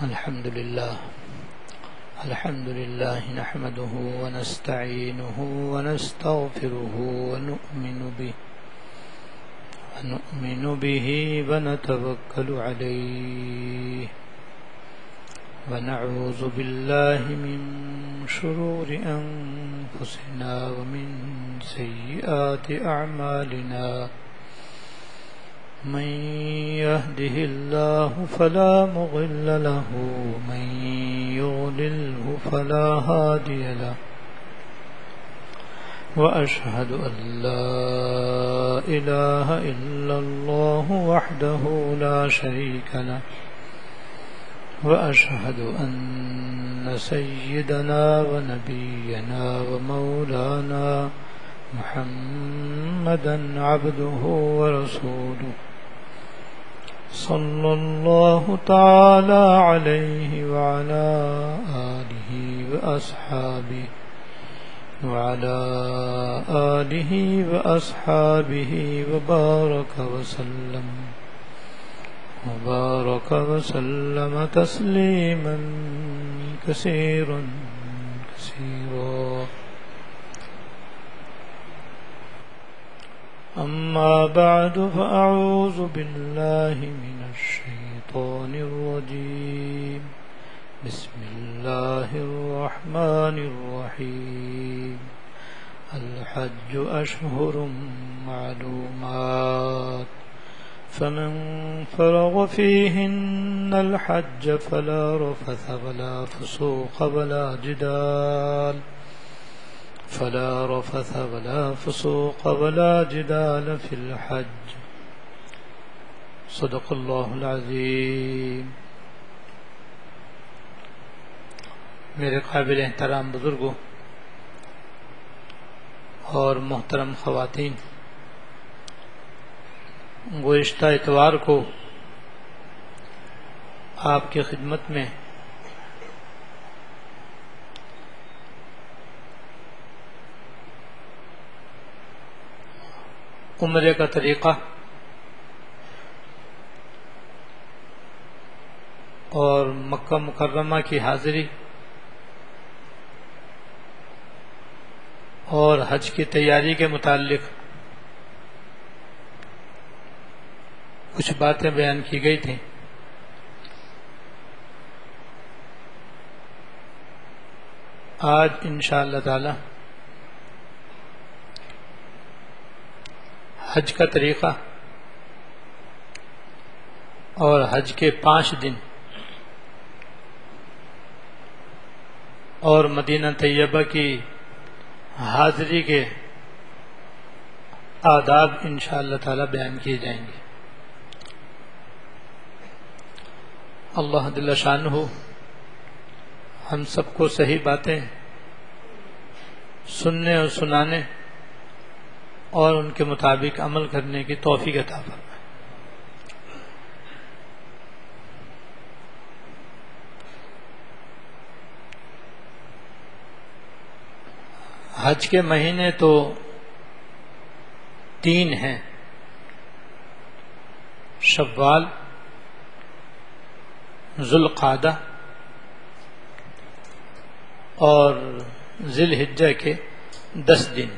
الحمد لله نحمده ونستعينه ونستغفره ونؤمن به ونتوكل عليه ونعوذ بالله من شرور أنفسنا ومن سيئات أعمالنا من يهده الله فلا مضل له ومن يضلله فلا هادي له وأشهد أن لا إله إلا الله وحده لا شريك له وأشهد أن سيدنا ونبينا ومولانا محمدا عبده ورسوله صلى الله تعالى عليه وعلى آله وأصحابه وبارك وسلم تسليما كثيرا أما بعد فأعوذ بالله من الشيطان الرجيم بسم الله الرحمن الرحيم الحج أشهر معلومات فمن فرغ فيهن الحج فلا رفث ولا فسوق ولا جدال في الحج صدق الله العظيم. میرے قابل احترام بزرگوں اور محترم خواتین، گزشتہ اتوار کو آپ کی خدمت میں عمرے کا طریقہ اور مکہ مکرمہ کی حاضری اور حج کی تیاری کے متعلق کچھ باتیں بیان کی گئی تھیں. آج انشاءاللہ تعالی حج کا طریقہ اور حج کے 5 دن اور مدینہ طیبہ کی حاضری کے آداب انشاءاللہ تعالی بیان کیے جائیں گے. اللہ جل شانہ ہم سب کو صحیح باتیں سننے اور سنانے اور ان کے مطابق عمل کرنے کی توفیق عطا فرمائے. حج کے مہینے تو 3 ہیں: شوال، ذوالقعدہ اور ذی الحجہ کے 10 دن.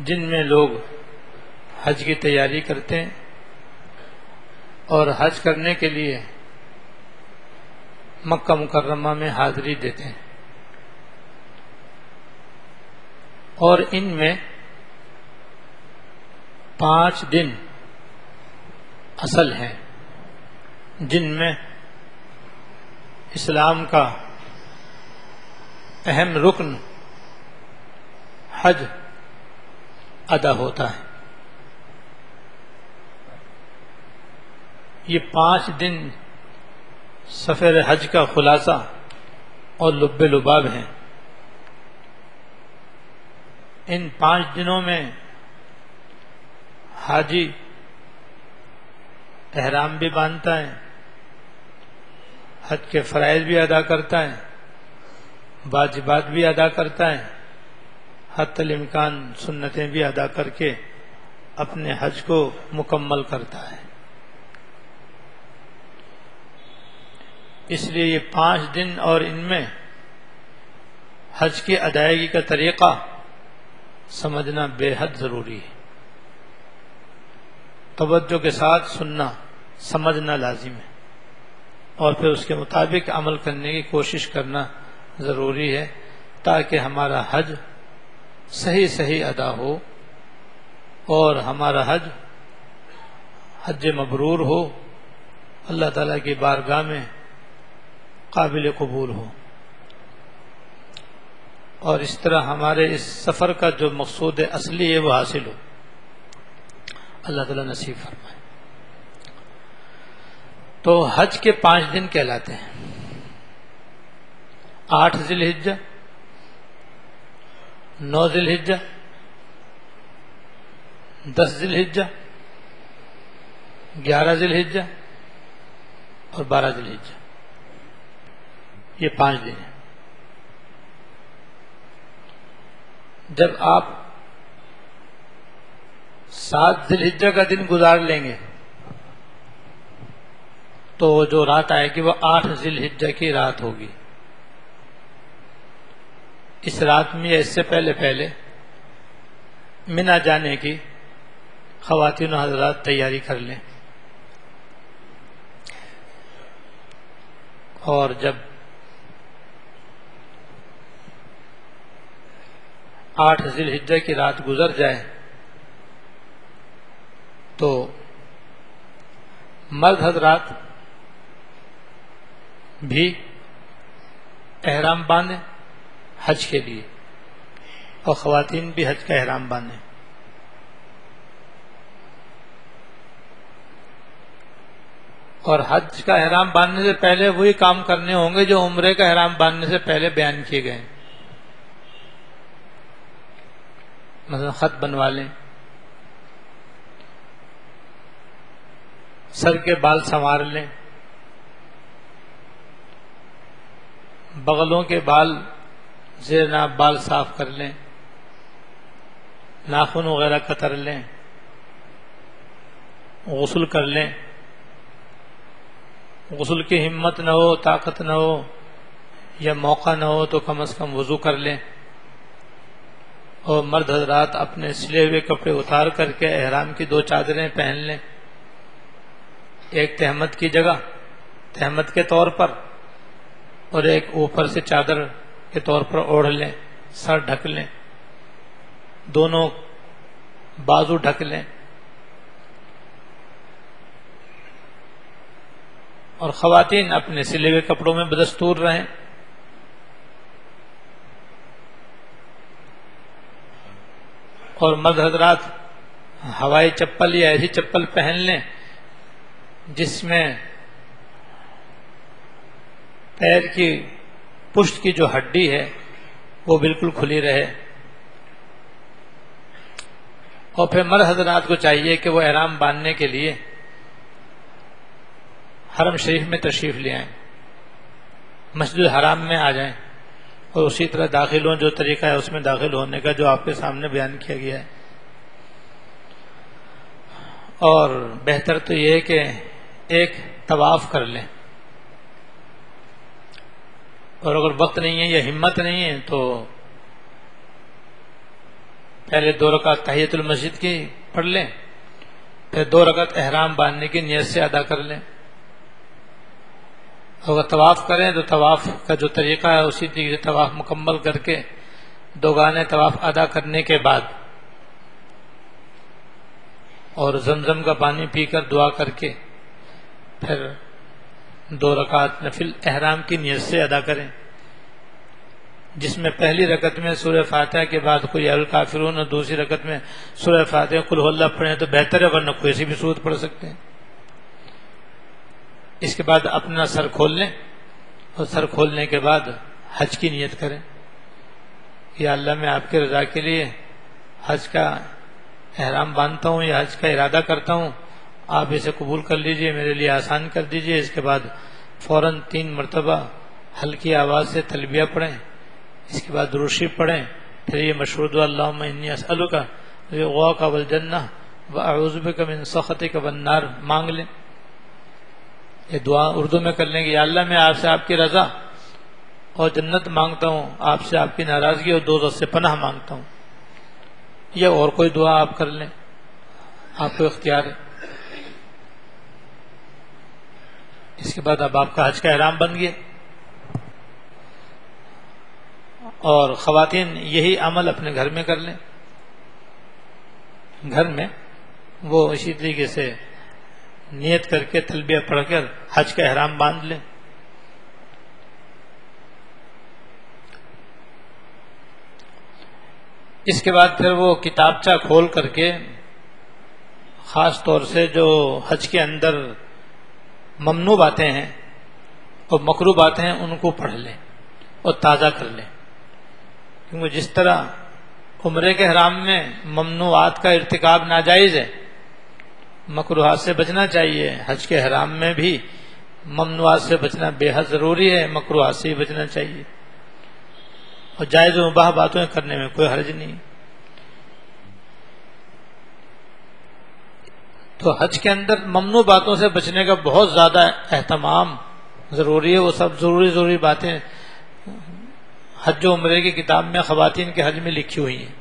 جن میں لوگ حج کی تیاری کرتے ہیں اور حج کرنے کے لیے مکہ مکرمہ میں حاضری دیتے ہیں. اور ان میں 5 دن اصل ہیں جن میں اسلام کا اہم رکن حج ادا ہوتا ہے. یہ 5 دن سفر حج کا خلاصہ اور لب لباب ہیں. ان 5 دنوں میں حاجی احرام بھی باندھتا ہے، حج کے فرائض بھی ادا کرتا ہے، واجبات بھی ادا کرتا ہے، حتی الامکان سنتیں بھی ادا کر کے اپنے حج کو مکمل کرتا ہے. اس لیے یہ 5 دن اور ان میں حج کی ادائیگی کا طریقہ سمجھنا بے حد ضروری ہے. توجہ کے ساتھ سننا سمجھنا لازم ہے اور پھر اس کے مطابق عمل کرنے کی کوشش کرنا ضروری ہے تاکہ ہمارا حج صحیح ادا ہو اور ہمارا حج مبرور ہو، اللہ تعالیٰ کی بارگاہ میں قابل قبول ہو، اور اس طرح ہمارے اس سفر کا جو مقصود اصلی ہے وہ حاصل ہو. اللہ تعالیٰ نصیب فرمائے. تو حج کے 5 دن کہلاتے ہیں: 8 ذی الحجہ، 9 ذی الحجہ، 10 ذی الحجہ، 11 ذی الحجہ اور 12 ذی الحجہ. یہ 5 دن ہیں. جب آپ 7 ذی الحجہ کا دن گزار لیں گے تو جو رات آئے گی وہ 8 ذی الحجہ کی رات ہوگی. اس رات میں یا اس سے پہلے منا جانے کی خواتین و حضرات تیاری کر لیں، اور جب 8 ذی الحجہ کی رات گزر جائے تو مرد حضرات بھی احرام باندھیں حج کے لیے، اور خواتین بھی حج کا احرام باندھیں. اور حج کا احرام باندھنے سے پہلے وہی کام کرنے ہوں گے جو عمرے کا احرام باندھنے سے پہلے بیان کیے گئے ہیں. مثلا خط بنوا لیں، سر کے بال سنوار لیں، بغلوں کے بال زیر ناف بال صاف کر لیں، ناخن وغیرہ کتر لیں، غسل کر لیں. غسل کی ہمت نہ ہو، طاقت نہ ہو یا موقع نہ ہو تو کم از کم وضو کر لیں. اور مرد حضرات اپنے سلے ہوئے کپڑے اتار کر کے احرام کی 2 چادریں پہن لیں، ایک تہمت کی جگہ تہمت کے طور پر اور ایک اوپر سے چادر کے طور پر اوڑھ لیں. سر ڈھک لیں، دونوں بازو ڈھک لیں، اور خواتین اپنے سلے ہوئے کپڑوں میں بدستور رہیں. اور مرد حضرات ہوائی چپل یا ایسی چپل پہن لیں جس میں پیر کی پشت کی جو ہڈی ہے وہ بالکل کھلی رہے. اور پھر مرد حضرات کو چاہیے کہ وہ احرام باندھنے کے لیے حرم شریف میں تشریف لے آئیں، مسجد الحرام میں آ جائیں، اور اسی طرح داخل ہوں جو طریقہ ہے اس میں داخل ہونے کا جو آپ کے سامنے بیان کیا گیا ہے. اور بہتر تو یہ ہے کہ ایک طواف کر لیں، اور اگر وقت نہیں ہے یا ہمت نہیں ہے تو پہلے 2 رکعت تحیۃ المسجد کی پڑھ لیں، پھر 2 رکعت احرام باندھنے کی نیت سے ادا کر لیں. اگر طواف کریں تو طواف کا جو طریقہ ہے اسی طریقے سے طواف مکمل کر کے 2 گانے طواف ادا کرنے کے بعد اور زمزم کا پانی پی کر دعا کر کے پھر 2 رکعت نفل احرام کی نیت سے ادا کریں، جس میں پہلی رکعت میں سورہ فاتحہ کے بعد قل یا الکافرون اور دوسری رکعت میں سورہ فاتحہ قل هو اللہ پڑھیں تو بہتر ہے، ورنہ کوئی سی بھی سورت پڑھ سکتے ہیں. اس کے بعد اپنا سر کھول لیں، اور سر کھولنے کے بعد حج کی نیت کریں. یا اللہ میں آپ کی رضا کے لیے حج کا احرام باندھتا ہوں یا حج کا ارادہ کرتا ہوں، آپ اسے قبول کر لیجئے، میرے لیے آسان کر دیجئے. اس کے بعد فوراً 3 مرتبہ ہلکی آواز سے تلبیہ پڑھیں، اس کے بعد درود شریف پڑھیں، پھر یہ مشہور دعا اللہم انی اسألک رضاک والجنہ وَأَعُوذُ بِكَ مِن سَخَطِكَ وَالنَّارِ مانگ لیں. یہ دعا اردو میں کر لیں کہ یا اللہ میں آپ سے آپ کی رضا اور جنت مانگتا ہوں، آپ سے آپ کی ناراضگی اور دوزخ سے پناہ مانگتا ہوں. یا اور کوئی دعا آپ کر لیں، آپ کو اختیار ہے. اس کے بعد اب آپ کا حج کا احرام بن گیا. اور خواتین یہی عمل اپنے گھر میں کر لیں. گھر میں وہ اسی طریقے سے نیت کر کے تلبیہ پڑھ کر حج کا احرام باندھ لیں. اس کے بعد پھر وہ کتابچہ کھول کر کے خاص طور سے جو حج کے اندر ممنوع باتیں ہیں اور مکروہ باتیں ہیں ان کو پڑھ لیں اور تازہ کر لیں. کیونکہ جس طرح عمرے کے احرام میں ممنوعات کا ارتکاب ناجائز ہے، مکروہات سے بچنا چاہیے، حج کے احرام میں بھی ممنوعات سے بچنا بے حد ضروری ہے، مکروہات سے ہی بچنا چاہیے. اور جائز و مباح باتیں کرنے میں کوئی حرج نہیں. تو حج کے اندر ممنوع باتوں سے بچنے کا بہت زیادہ اہتمام ضروری ہے. وہ سب ضروری باتیں حج و عمرے کی کتاب میں خواتین کے حج میں لکھی ہوئی ہیں،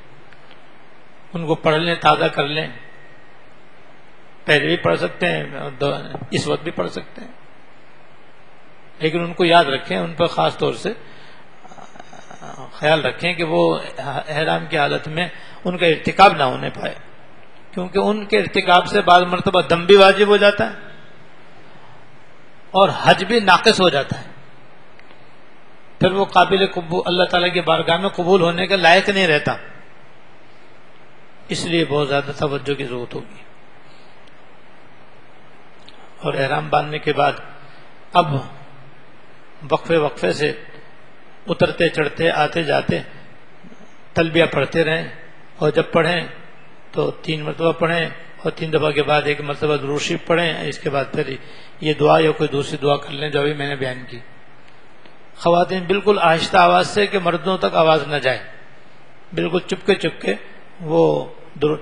ان کو پڑھ لیں، تازہ کر لیں. پہلے بھی پڑھ سکتے ہیں، اس وقت بھی پڑھ سکتے ہیں، لیکن ان کو یاد رکھیں، ان پر خاص طور سے خیال رکھیں کہ وہ احرام کی حالت میں ان کا ارتکاب نہ ہونے پائے. کیونکہ ان کے ارتکاب سے بعض مرتبہ دم بھی واجب ہو جاتا ہے اور حج بھی ناقص ہو جاتا ہے. پھر وہ قابل قبول اللہ تعالیٰ کی بارگاہ میں قبول ہونے کے لائق نہیں رہتا. اس لیے بہت زیادہ توجہ کی ضرورت ہوگی. اور احرام باندھنے کے بعد اب وقفے سے اترتے چڑھتے آتے جاتے تلبیہ پڑھتے رہیں. اور جب پڑھیں تو 3 مرتبہ پڑھیں اور 3 دفعہ کے بعد 1 مرتبہ درود شریف پڑھیں. اس کے بعد پھر یہ دعا یا کوئی دوسری دعا کر لیں جو ابھی میں نے بیان کی. خواتین بالکل آہستہ آواز سے کہ مردوں تک آواز نہ جائے، بالکل چپ کے وہ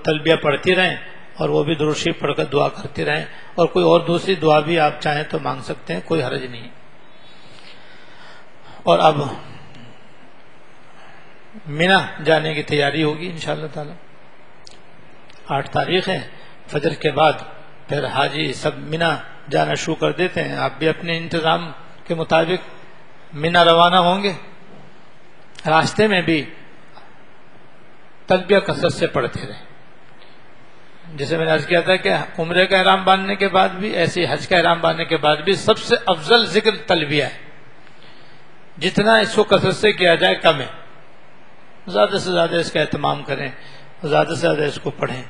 تلبیہ پڑھتی رہیں اور وہ بھی درود شریف پڑھ کر دعا کرتے رہیں. اور کوئی اور دوسری دعا بھی آپ چاہیں تو مانگ سکتے ہیں، کوئی حرج نہیں. اور اب مینا جانے کی تیاری ہوگی انشاءاللہ تعالی. 8 تاریخ ہے. فجر کے بعد پھر حاجی سب مینا جانا شروع کر دیتے ہیں. آپ بھی اپنے انتظام کے مطابق مینا روانہ ہوں گے. راستے میں بھی تلبیہ کثرت سے پڑھتے رہیں. جیسے میں نے عرض کیا تھا کہ عمرے کا احرام باندھنے کے بعد بھی، ایسے حج کا احرام باندھنے کے بعد بھی سب سے افضل ذکر تلبیہ ہے. جتنا اس کو کثرت سے کیا جائے کم ہے. زیادہ سے زیادہ اس کا اہتمام کریں، زیادہ سے زیادہ اس کو پڑھیں.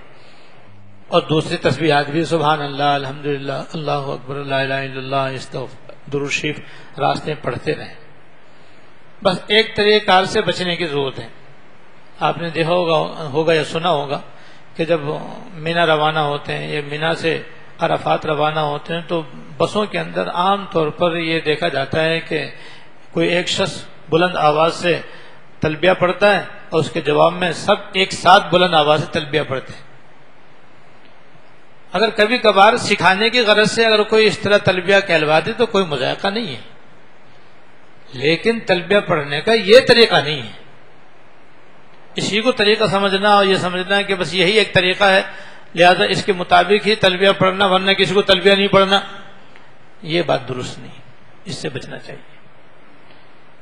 اور دوسری تسبیحات بھی سبحان اللہ، الحمدللہ، اللہ اکبر، لا الہ الا اللہ، استغفر، درود شریف راستے میں پڑھتے رہیں. بس ایک طریقہ کار سے بچنے کی ضرورت ہے. آپ نے دیکھا ہوگا یا سنا ہوگا کہ جب مینا روانہ ہوتے ہیں یا مینا سے عرفات روانہ ہوتے ہیں تو بسوں کے اندر عام طور پر یہ دیکھا جاتا ہے کہ کوئی ایک شخص بلند آواز سے تلبیہ پڑھتا ہے اور اس کے جواب میں سب ایک ساتھ بلند آواز سے تلبیہ پڑھتے ہیں. اگر کبھی کبھار سکھانے کی غرض سے اگر کوئی اس طرح تلبیہ کہلوا دے تو کوئی مذائقہ نہیں ہے، لیکن تلبیہ پڑھنے کا یہ طریقہ نہیں ہے. اسی کو طریقہ سمجھنا اور یہ سمجھنا کہ بس یہی ایک طریقہ ہے لہذا اس کے مطابق ہی تلبیہ پڑھنا ورنہ کسی کو تلبیہ نہیں پڑھنا، یہ بات درست نہیں. اس سے بچنا چاہیے.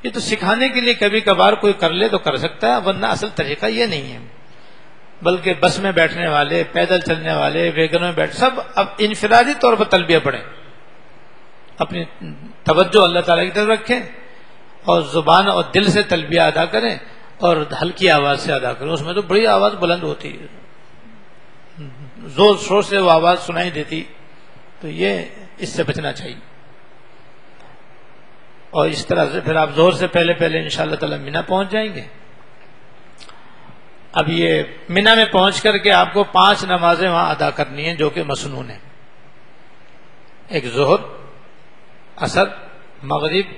یہ تو سکھانے کے لیے کبھی کبھار کوئی کر لے تو کر سکتا ہے، ورنہ اصل طریقہ یہ نہیں ہے. بلکہ بس میں بیٹھنے والے، پیدل چلنے والے، ویگن میں بیٹھ سب اب انفرادی طور پر تلبیہ پڑھیں. اپنی توجہ اللہ تعالیٰ کی طرف رکھیں اور زبان اور دل سے تلبیہ ادا کریں اور ہلکی آواز سے ادا کریں. اس میں تو بڑی آواز بلند ہوتی ہے، زور شور سے وہ آواز سنائی دیتی، تو یہ اس سے بچنا چاہیے. اور اس طرح سے پھر آپ ظہر سے پہلے انشاءاللہ تعالی مینا پہنچ جائیں گے. اب یہ مینا میں پہنچ کر کے آپ کو 5 نمازیں وہاں ادا کرنی ہیں جو کہ مسنون ہیں. ایک ظہر، عصر، مغرب،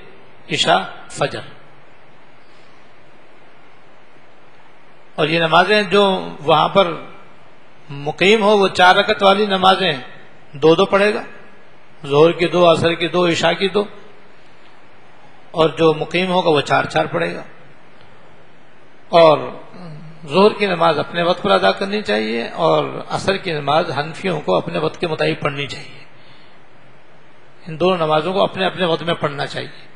عشاء، فجر. اور یہ نمازیں جو وہاں پر مقیم ہو وہ 4 رکعت والی نمازیں 2 پڑھے گا، ظہر کی 2، عصر کی 2، عشاء کی 2، اور جو مقیم ہوگا وہ 4 پڑھے گا۔ اور ظہر کی نماز اپنے وقت پر ادا کرنی چاہیے، اور عصر کی نماز حنفیوں کو اپنے وقت کے مطابق پڑھنی چاہیے۔ ان دونوں نمازوں کو اپنے اپنے وقت میں پڑھنا چاہیے۔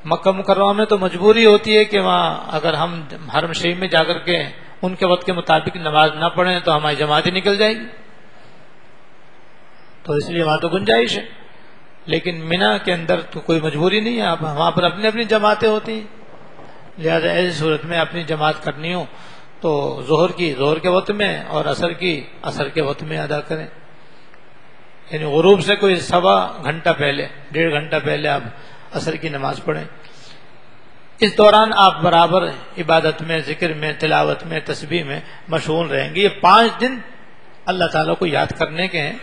مکہ مکرمہ میں تو مجبوری ہوتی ہے کہ وہاں اگر ہم حرم شریف میں جا کر کے ان کے وقت کے مطابق نماز نہ پڑھیں تو ہماری جماعت ہی نکل جائے گی، تو اس لیے وہاں تو گنجائش ہے۔ لیکن مینا کے اندر تو کوئی مجبوری نہیں ہے، اب وہاں پر اپنی اپنی جماعتیں ہوتی ہیں، لہذا ایسی صورت میں اپنی جماعت کرنی ہو تو ظہر کی ظہر کے وقت میں اور عصر کی عصر کے وقت میں ادا کریں، یعنی غروب سے کوئی 1.25 گھنٹہ پہلے، 1.5 گھنٹہ پہلے آپ عصر کی نماز پڑھیں۔ اس دوران آپ برابر عبادت میں، ذکر میں، تلاوت میں، تسبیح میں مشغول رہیں گے۔ یہ 5 دن اللہ تعالیٰ کو یاد کرنے کے ہیں،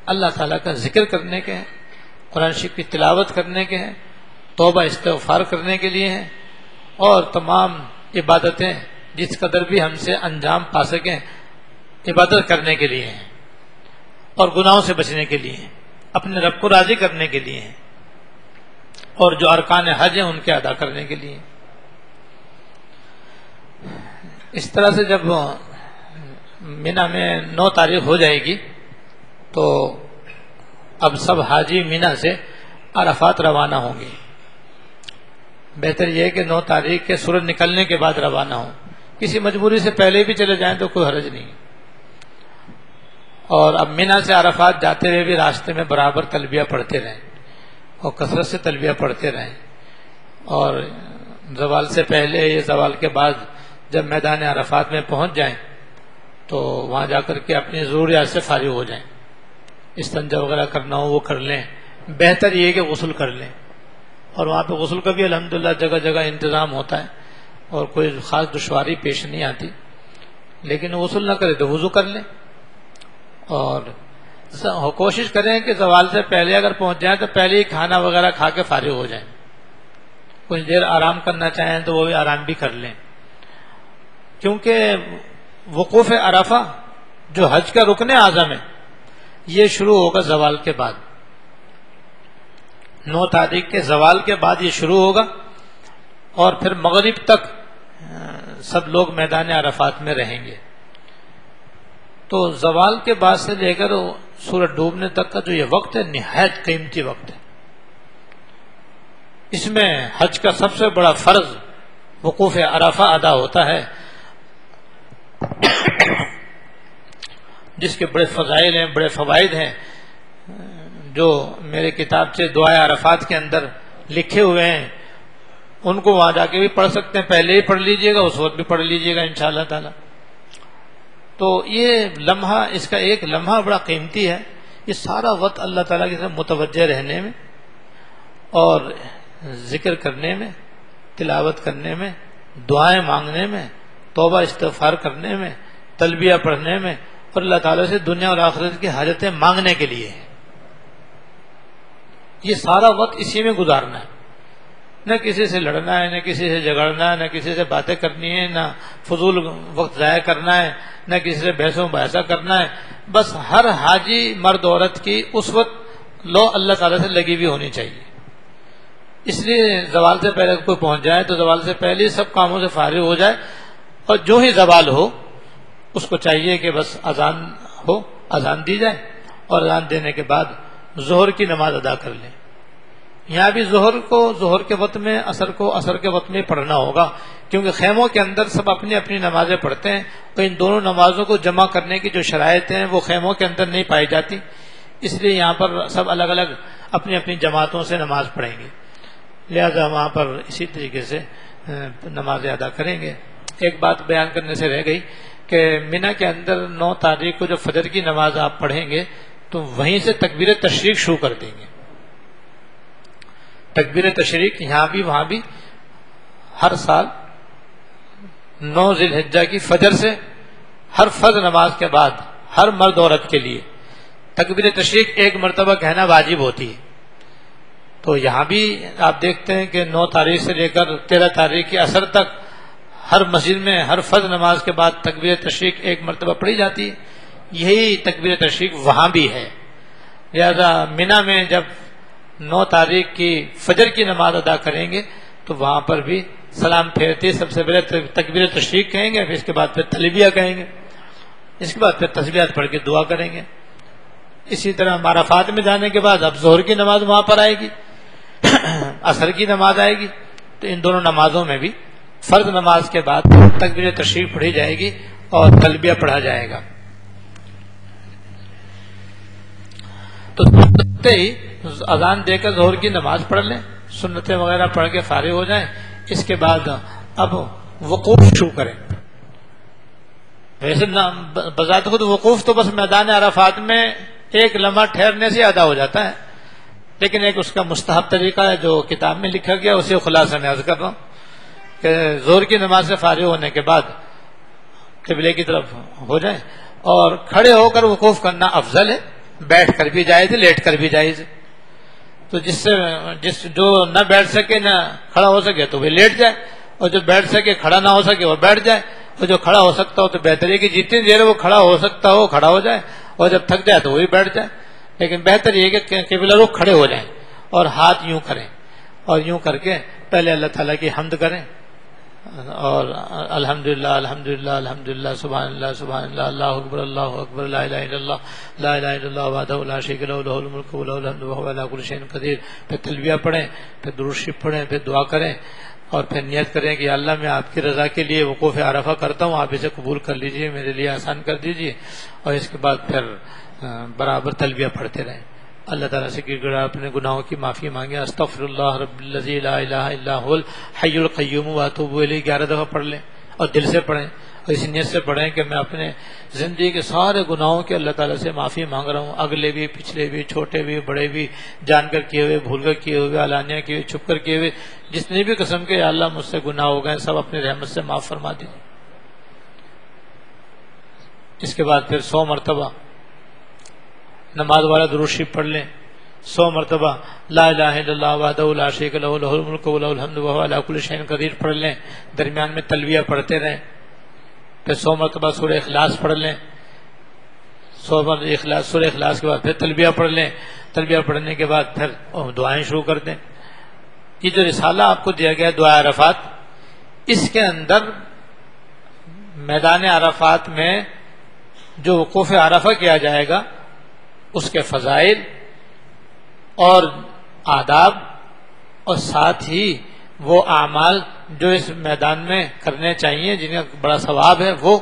اللہ تعالیٰ کا ذکر کرنے کے ہیں، قرآن شریف کی تلاوت کرنے کے ہیں، توبہ استغفار کرنے کے لیے ہیں، اور تمام عبادتیں جس قدر بھی ہم سے انجام پا سکیں عبادت کرنے کے لیے ہیں، اور گناہوں سے بچنے کے لیے ہیں، اپنے رب کو راضی کرنے کے لیے ہیں، اور جو ارکان حج ہیں ان کے ادا کرنے کے لیے۔ اس طرح سے جب مینا میں 9 تاریخ ہو جائے گی تو اب سب حاجی مینا سے عرفات روانہ ہوں گے۔ بہتر یہ ہے کہ 9 تاریخ کے سورج نکلنے کے بعد روانہ ہوں، کسی مجبوری سے پہلے بھی چلے جائیں تو کوئی حرج نہیں۔ اور اب مینا سے عرفات جاتے ہوئے بھی راستے میں برابر تلبیہ پڑھتے رہیں، اور کثرت سے تلبیہ پڑھتے رہیں، اور زوال سے پہلے یا زوال کے بعد جب میدان عرفات میں پہنچ جائیں تو وہاں جا کر کے اپنی ضروریات سے فارغ ہو جائیں، استنجا وغیرہ کرنا ہو وہ کر لیں، بہتر یہ ہے کہ غسل کر لیں، اور وہاں پہ غسل کا بھی الحمدللہ جگہ جگہ انتظام ہوتا ہے اور کوئی خاص دشواری پیش نہیں آتی، لیکن غسل نہ کرے تو وضو کر لیں، اور کوشش کریں کہ زوال سے پہلے اگر پہنچ جائیں تو پہلے ہی کھانا وغیرہ کھا کے فارغ ہو جائیں، کچھ دیر آرام کرنا چاہیں تو وہ بھی آرام بھی کر لیں، کیونکہ وقوف عرفہ جو حج کا رکن اعظم ہے یہ شروع ہوگا زوال کے بعد، 9 تاریخ کے زوال کے بعد یہ شروع ہوگا، اور پھر مغرب تک سب لوگ میدان عرفات میں رہیں گے۔ تو زوال کے بعد سے لے کر سورج ڈوبنے تک کا جو یہ وقت ہے نہایت قیمتی وقت ہے، اس میں حج کا سب سے بڑا فرض وقوف عرفہ ادا ہوتا ہے، جس کے بڑے فضائل ہیں، بڑے فوائد ہیں، جو میرے کتاب سے دعائے عرفات کے اندر لکھے ہوئے ہیں، ان کو وہاں جا کے بھی پڑھ سکتے ہیں، پہلے ہی پڑھ لیجئے گا، اس وقت بھی پڑھ لیجئے گا انشاءاللہ تعالی۔ تو یہ لمحہ، اس کا ایک لمحہ بڑا قیمتی ہے، یہ سارا وقت اللہ تعالیٰ کی طرف متوجہ رہنے میں اور ذکر کرنے میں، تلاوت کرنے میں، دعائیں مانگنے میں، توبہ استغفار کرنے میں، تلبیہ پڑھنے میں، اور اللہ تعالیٰ سے دنیا اور آخرت کی حاجتیں مانگنے کے لیے ہے۔ یہ سارا وقت اسی میں گزارنا ہے، نہ کسی سے لڑنا ہے، نہ کسی سے جھگڑنا ہے، نہ کسی سے باتیں کرنی ہے، نہ فضول وقت ضائع کرنا ہے، نہ کسی سے بحث و مباحثہ کرنا ہے، بس ہر حاجی مرد عورت کی اس وقت لو اللہ تعالیٰ سے لگی ہوئی ہونی چاہیے۔ اس لیے زوال سے پہلے کوئی پہنچ جائے تو زوال سے پہلے سب کاموں سے فارغ ہو جائے، اور جو ہی زوال ہو اس کو چاہیے کہ بس اذان ہو، اذان دی جائے، اور اذان دینے کے بعد ظہر کی نماز ادا کر لیں۔ یہاں بھی ظہر کو ظہر کے وقت میں، عصر کو عصر کے وقت میں پڑھنا ہوگا، کیونکہ خیموں کے اندر سب اپنی اپنی نمازیں پڑھتے ہیں، تو ان دونوں نمازوں کو جمع کرنے کی جو شرائط ہیں وہ خیموں کے اندر نہیں پائی جاتی، اس لیے یہاں پر سب الگ الگ اپنی اپنی جماعتوں سے نماز پڑھیں گے، لہذا وہاں پر اسی طریقے سے نمازیں ادا کریں گے۔ ایک بات بیان کرنے سے رہ گئی کہ مینا کے اندر 9 تاریخ کو جو فجر کی نماز آپ پڑھیں گے تو وہیں سے تکبیر تشریق شروع کر دیں گے۔ تکبیر تشریق یہاں بھی وہاں بھی ہر سال 9 ذی الحجہ کی فجر سے ہر فرض نماز کے بعد ہر مرد عورت کے لیے تکبیر تشریق 1 مرتبہ کہنا واجب ہوتی ہے۔ تو یہاں بھی آپ دیکھتے ہیں کہ 9 تاریخ سے لے کر 13 تاریخ کی عصر تک ہر مسجد میں ہر فرض نماز کے بعد تکبیر تشریق 1 مرتبہ پڑھی جاتی ہے، یہی تکبیر تشریق وہاں بھی ہے. لہذا مینا میں جب 9 تاریخ کی فجر کی نماز ادا کریں گے تو وہاں پر بھی سلام پھیرتے سب سے پہلے تکبیر تشریق کہیں گے، پھر اس کے بعد پھر تلبیہ کہیں گے، اس کے بعد پھر تسبیحات پڑھ کے دعا کریں گے. اسی طرح عرفات میں جانے کے بعد اب ظہر کی نماز وہاں پر آئے گی، عصر کی نماز آئے گی. تو ان دونوں نمازوں میں بھی فرض نماز کے بعد تکبیر تشریق پڑھی جائے گی اور تلبیہ پڑھا جائے گا. تو ہی اذان دے کر ظہر کی نماز پڑھ لیں، سنتیں وغیرہ پڑھ کے فارغ ہو جائیں. اس کے بعد اب وقوف شروع کریں. ویسے بذات خود وقوف تو بس میدان عرفات میں ایک لمحہ ٹھہرنے سے ادا ہو جاتا ہے، لیکن ایک اس کا مستحب طریقہ ہے جو کتاب میں لکھا گیا، اسے خلاصہ میں عرض کر رہا ہوں کہ ظہر کی نماز سے فارغ ہونے کے بعد قبلے کی طرف ہو جائیں اور کھڑے ہو کر وقوف کرنا افضل ہے. بیٹھ کر بھی جائز ہے، لیٹ کر بھی جائز ہے. تو جو نہ بیٹھ سکے نہ کھڑا ہو سکے تو وہ لیٹ جائے، اور جو بیٹھ سکے کھڑا نہ ہو سکے وہ بیٹھ جائے، اور جو کھڑا ہو سکتا ہو تو بہتر ہے کہ جتنی دیر وہ کھڑا ہو سکتا ہو کھڑا ہو جائے، اور جب تھک جائے تو وہی بیٹھ جائے. لیکن بہتر یہ کہ قبلہ رخ کھڑے ہو جائیں اور ہاتھ یوں کریں، اور یوں کر کے پہلے اللہ تعالیٰ کی حمد کریں اور الحمدللہ الحمدللہ الحمدللہ سبحان اللہ اللہ اکبر لا الہ الا اللہ وحدہ لا شریک لہ لہ الملک و لہ الحمد وہو علی کل شیء قدیر. پھر تلبیہ پڑھیں، پھر درود شریف پڑھیں، پھر دعا کریں اور پھر نیت کریں کہ اللہ میں آپ کی رضا کے لیے وقوف عرفہ کرتا ہوں، آپ اسے قبول کر لیجئے، میرے لیے آسان کر دیجئے. اور اس کے بعد پھر برابر تلبیہ پڑھتے رہیں. اللہ تعالیٰ سے اپنے گناہوں کی معافی مانگیں. استغفر اللہ رب الذی لا الہ الا هو الحی القیوم واتوب الیہ 11 دفعہ پڑھ لیں اور دل سے پڑھیں اور اس نیت سے پڑھیں کہ میں اپنے زندگی کے سارے گناہوں کے اللہ تعالیٰ سے معافی مانگ رہا ہوں، اگلے بھی، پچھلے بھی، چھوٹے بھی، بڑے بھی، جان کر کیے ہوئے، بھول کر کیے ہوئے، علانیہ کیے ہوئے، چھپ کر کیے ہوئے، جتنے بھی قسم کے یا اللہ مجھ سے گناہ ہو گئے سب اپنے رحمت سے معاف فرما دیجیے. اس کے بعد پھر 100 مرتبہ نماز والا درود شریف پڑھ لیں، 100 مرتبہ لا الہ الا اللہ وحدہ لا شریک لہ لہ الملک و لہ الحمد وہو علی کل شیء قدیر پڑھ لیں. درمیان میں تلبیہ پڑھتے رہیں. پھر 100 مرتبہ سورہ اخلاص پڑھ لیں. 100 مرتبہ سورہ اخلاص کے بعد پھر تلبیہ پڑھ لیں. تلبیہ پڑھنے کے بعد پھر دعائیں شروع کر دیں. یہ جو رسالہ آپ کو دیا گیا دعا عرفات، اس کے اندر میدان عرفات میں جو وقوف عرفہ کیا جائے گا اس کے فضائل اور آداب، اور ساتھ ہی وہ اعمال جو اس میدان میں کرنے چاہیے جن کا بڑا ثواب ہے وہ،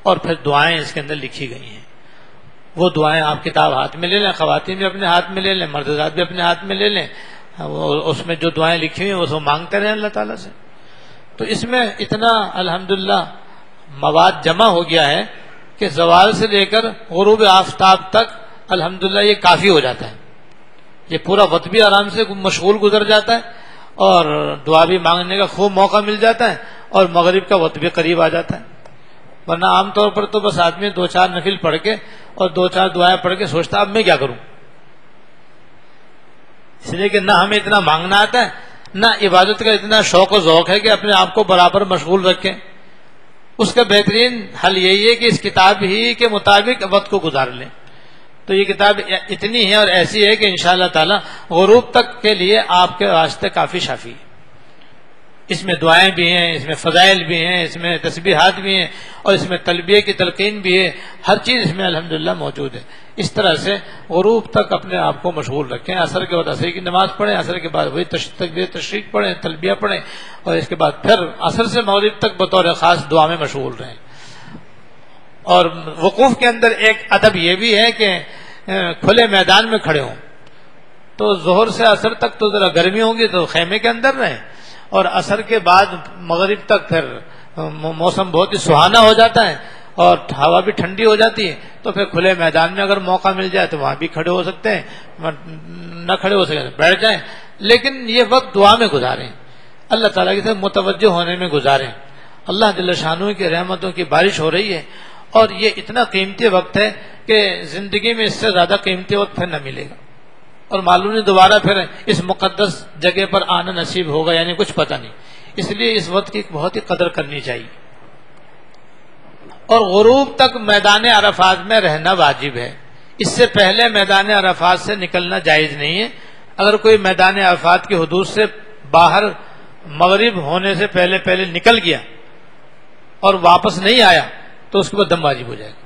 اور پھر دعائیں اس کے اندر لکھی گئی ہیں. وہ دعائیں آپ کتاب ہاتھ میں لے لیں، خواتین بھی اپنے ہاتھ میں لے لیں، مرد حضرات بھی اپنے ہاتھ میں لے لیں. اس میں جو دعائیں لکھی ہوئی ہیں وہ سب مانگتے رہیں اللہ تعالیٰ سے. تو اس میں اتنا الحمدللہ مواد جمع ہو گیا ہے کہ زوال سے لے کر غروب آفتاب تک الحمدللہ یہ کافی ہو جاتا ہے. یہ پورا وقت بھی آرام سے مشغول گزر جاتا ہے اور دعا بھی مانگنے کا خوب موقع مل جاتا ہے اور مغرب کا وقت بھی قریب آ جاتا ہے. ورنہ عام طور پر تو بس آدمی 2-4 نفل پڑھ کے اور 2-4 دعائیں پڑھ کے سوچتا اب میں کیا کروں. اس لیے کہ نہ ہمیں اتنا مانگنا آتا ہے، نہ عبادت کا اتنا شوق و ذوق ہے کہ اپنے آپ کو برابر مشغول رکھیں. اس کا بہترین حل یہی ہے کہ اس کتاب ہی کے مطابق وقت کو گزار لیں. تو یہ کتاب اتنی ہے اور ایسی ہے کہ انشاءاللہ تعالی غروب تک کے لیے آپ کے واسطے کافی شافی ہے. اس میں دعائیں بھی ہیں، اس میں فضائل بھی ہیں، اس میں تسبیحات بھی ہیں، اور اس میں تلبیہ کی تلقین بھی ہے. ہر چیز اس میں الحمدللہ موجود ہے. اس طرح سے غروب تک اپنے آپ کو مشغول رکھیں. عصر کے بعد عصر کی نماز پڑھیں، عصر کے بعد وہی تکبیر تشریق پڑھیں، تلبیہ پڑھیں، اور اس کے بعد پھر عصر سے مغرب تک بطور خاص دعا میں مشغول رہیں. اور وقوف کے اندر ایک ادب یہ بھی ہے کہ کھلے میدان میں کھڑے ہوں. تو ظہر سے عصر تک تو ذرا گرمی ہوگی تو خیمے کے اندر رہیں، اور عصر کے بعد مغرب تک پھر موسم بہت ہی سہانا ہو جاتا ہے اور ہوا بھی ٹھنڈی ہو جاتی ہے. تو پھر کھلے میدان میں اگر موقع مل جائے تو وہاں بھی کھڑے ہو سکتے ہیں، نہ کھڑے ہو سکتے بیٹھ جائیں. لیکن یہ وقت دعا میں گزاریں، اللہ تعالیٰ کی طرف متوجہ ہونے میں گزاریں. اللہ جل شانہ کی رحمتوں کی بارش ہو رہی ہے، اور یہ اتنا قیمتی وقت ہے کہ زندگی میں اس سے زیادہ قیمتی وقت پھر نہ ملے گا، اور معلوم نہیں دوبارہ پھر اس مقدس جگہ پر آنا نصیب ہوگا یعنی کچھ پتہ نہیں. اس لیے اس وقت کی بہت ہی قدر کرنی چاہیے. اور غروب تک میدان عرفات میں رہنا واجب ہے. اس سے پہلے میدان عرفات سے نکلنا جائز نہیں ہے. اگر کوئی میدان عرفات کی حدود سے باہر مغرب ہونے سے پہلے پہلے نکل گیا اور واپس نہیں آیا تو اس کے بعد دم واجب ہو جائے گا.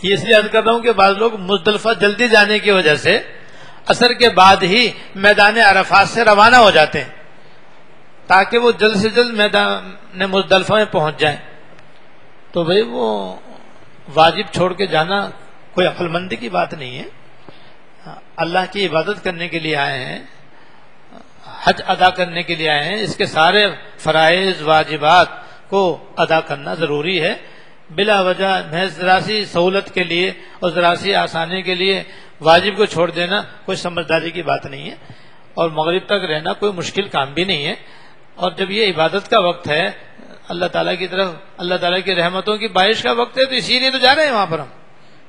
یہ اس لیے عرض کر رہا ہوں کہ بعض لوگ مزدلفہ جلدی جانے کی وجہ سے عصر کے بعد ہی میدان عرفات سے روانہ ہو جاتے ہیں تاکہ وہ جلد سے جلد میدان مزدلفہ میں پہنچ جائیں. تو بھئی وہ واجب چھوڑ کے جانا کوئی عقل مندی کی بات نہیں ہے. اللہ کی عبادت کرنے کے لیے آئے ہیں, حج ادا کرنے کے لیے آئے ہیں, اس کے سارے فرائض واجبات کو ادا کرنا ضروری ہے. بلا وجہ محض ذرا سی سہولت کے لیے اور ذرا سی آسانی کے لیے واجب کو چھوڑ دینا کوئی سمجھداری کی بات نہیں ہے, اور مغرب تک رہنا کوئی مشکل کام بھی نہیں ہے. اور جب یہ عبادت کا وقت ہے, اللہ تعالیٰ کی طرف اللہ تعالیٰ کی رحمتوں کی بارش کا وقت ہے, تو اسی لیے تو جا رہے ہیں وہاں پر ہم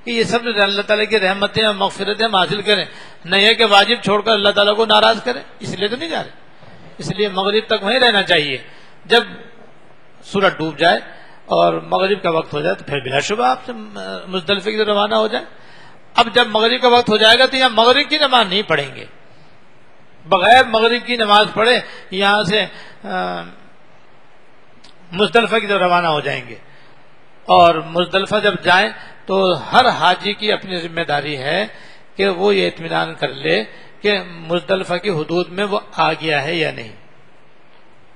کہ یہ سب اللہ تعالیٰ کی رحمتیں اور مغفرتیں ہم حاصل کریں, نہیں ہے کہ واجب چھوڑ کر اللہ تعالیٰ کو ناراض کریں. اس لیے تو نہیں جا رہے. اس لیے مغرب تک وہیں رہنا چاہیے. جب سورج ڈوب جائے اور مغرب کا وقت ہو جائے تو پھر بلا شبہ آپ سے مزدلفے کی طرف روانہ ہو جائیں. اب جب مغرب کا وقت ہو جائے گا تو یہاں مغرب کی نماز نہیں پڑھیں گے, بغیر مغرب کی نماز پڑھے یہاں سے مزدلفہ کی طرف روانہ ہو جائیں گے. اور مزدلفہ جب جائیں تو ہر حاجی کی اپنی ذمہ داری ہے کہ وہ یہ اطمینان کر لے کہ مزدلفہ کی حدود میں وہ آ گیا ہے یا نہیں.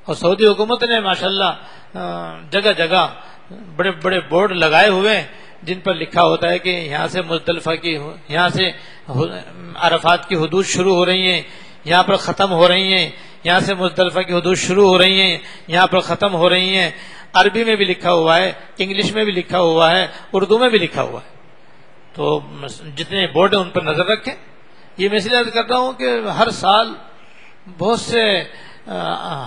اور سعودی حکومت نے ماشاءاللہ جگہ جگہ بڑے بڑے بورڈ لگائے ہوئے ہیں جن پر لکھا ہوتا ہے کہ یہاں سے مزدلفہ کی, یہاں سے عرفات کی حدود شروع ہو رہی ہیں, یہاں پر ختم ہو رہی ہیں, یہاں سے مزدلفہ کی حدود شروع ہو رہی ہیں, یہاں پر ختم ہو رہی ہیں. عربی میں بھی لکھا ہوا ہے, انگلش میں بھی لکھا ہوا ہے, اردو میں بھی لکھا ہوا ہے. تو جتنے بورڈ ہیں ان پر نظر رکھیں. یہ میں اس لیے عرض کر رہا ہوں کہ ہر سال بہت سے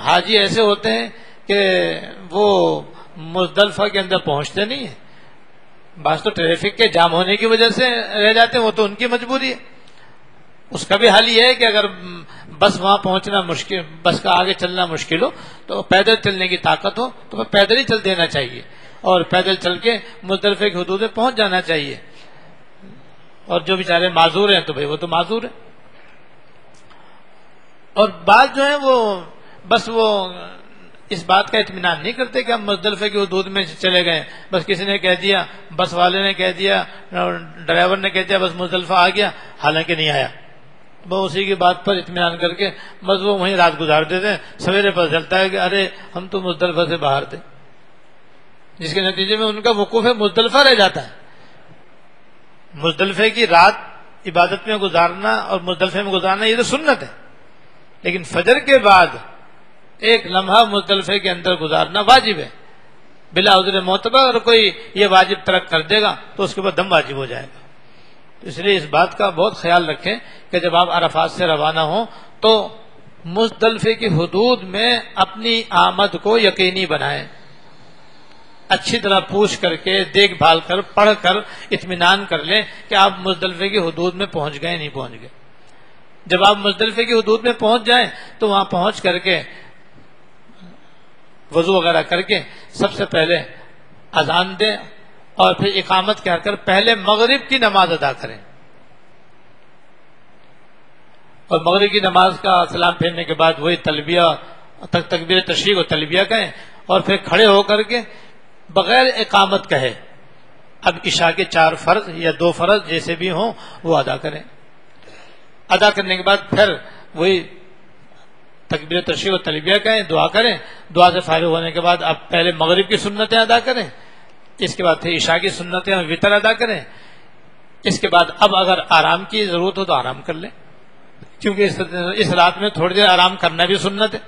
حاجی ایسے ہوتے ہیں کہ وہ مزدلفہ کے اندر پہنچتے نہیں ہیں. بعض تو ٹریفک کے جام ہونے کی وجہ سے رہ جاتے ہیں, وہ تو ان کی مجبوری ہے. اس کا بھی حل یہ ہے کہ اگر بس وہاں پہنچنا مشکل, بس کا آگے چلنا مشکل ہو تو پیدل چلنے کی طاقت ہو تو پیدل ہی چل دینا چاہیے اور پیدل چل کے مزدلفے کی حدود میں پہنچ جانا چاہیے. اور جو بیچارے معذور ہیں تو بھئی وہ تو معذور ہیں. اور بعض جو ہیں وہ بس وہ اس بات کا اطمینان نہیں کرتے کہ ہم مزدلفے کی حدود میں چلے گئے, بس کسی نے کہہ دیا, بس والے نے کہہ دیا, ڈرائیور نے کہہ دیا بس مزدلفہ آ گیا, حالانکہ نہیں آیا. وہ اسی کی بات پر اطمینان کر کے بس وہ وہیں رات گزار دیتے ہیں. سویرے پتہ چلتا ہے کہ ارے ہم تو مزدلفہ سے باہر تھے, جس کے نتیجے میں ان کا وقوف مزدلفہ رہ جاتا ہے. مزدلفے کی رات عبادت میں گزارنا اور مزدلفے میں گزارنا یہ تو سنت ہے, لیکن فجر کے بعد ایک لمحہ مزدلفے کے اندر گزارنا واجب ہے. بلا عذر معتبر اگر کوئی یہ واجب ترک کر دے گا تو اس کے بعد دم واجب ہو جائے گا. اس لیے اس بات کا بہت خیال رکھیں کہ جب آپ عرفات سے روانہ ہوں تو مزدلفے کی حدود میں اپنی آمد کو یقینی بنائیں. اچھی طرح پوچھ کر کے, دیکھ بھال کر, پڑھ کر اطمینان کر لیں کہ آپ مزدلفے کی حدود میں پہنچ گئے نہیں پہنچ گئے. جب آپ مزدلفے کی حدود میں پہنچ جائیں تو وہاں پہنچ کر کے وضو وغیرہ کر کے سب سے پہلے اذان دیں اور پھر اقامت کہہ کر پہلے مغرب کی نماز ادا کریں. اور مغرب کی نماز کا سلام پھیرنے کے بعد وہی تلبیہ تکبیر تشریق و تلبیہ کہیں اور پھر کھڑے ہو کر کے بغیر اقامت کہے اب عشاء کے 4 فرض یا 2 فرض جیسے بھی ہوں وہ ادا کریں. ادا کرنے کے بعد پھر وہی تکبیر تشریق و تلبیہ کہیں, دعا کریں. دعا سے فارغ ہونے کے بعد اب پہلے مغرب کی سنتیں ادا کریں, اس کے بعد پھر عشاء کی سنتیں اور وطر ادا کریں. اس کے بعد اب اگر آرام کی ضرورت ہو تو آرام کر لیں, کیونکہ اس رات میں تھوڑی دیر آرام کرنا بھی سنت ہے.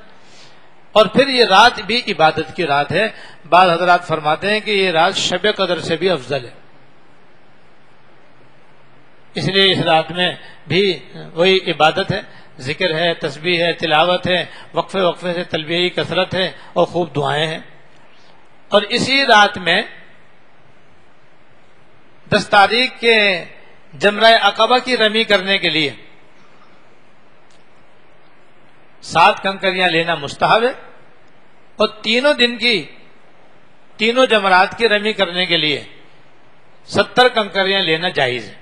اور پھر یہ رات بھی عبادت کی رات ہے. بعض حضرات فرماتے ہیں کہ یہ رات شب قدر سے بھی افضل ہے, اس لیے اس رات میں بھی وہی عبادت ہے, ذکر ہے, تسبیح ہے, تلاوت ہے, وقفے وقفے سے تلبیہ کی کثرت ہے اور خوب دعائیں ہیں. اور اسی رات میں 10 تاریخ کے جمرہ عقبہ کی رمی کرنے کے لیے 7 کنکریاں لینا مستحب ہے, اور تینوں دن کی تینوں جمرات کی رمی کرنے کے لیے 70 کنکریاں لینا جائز ہے.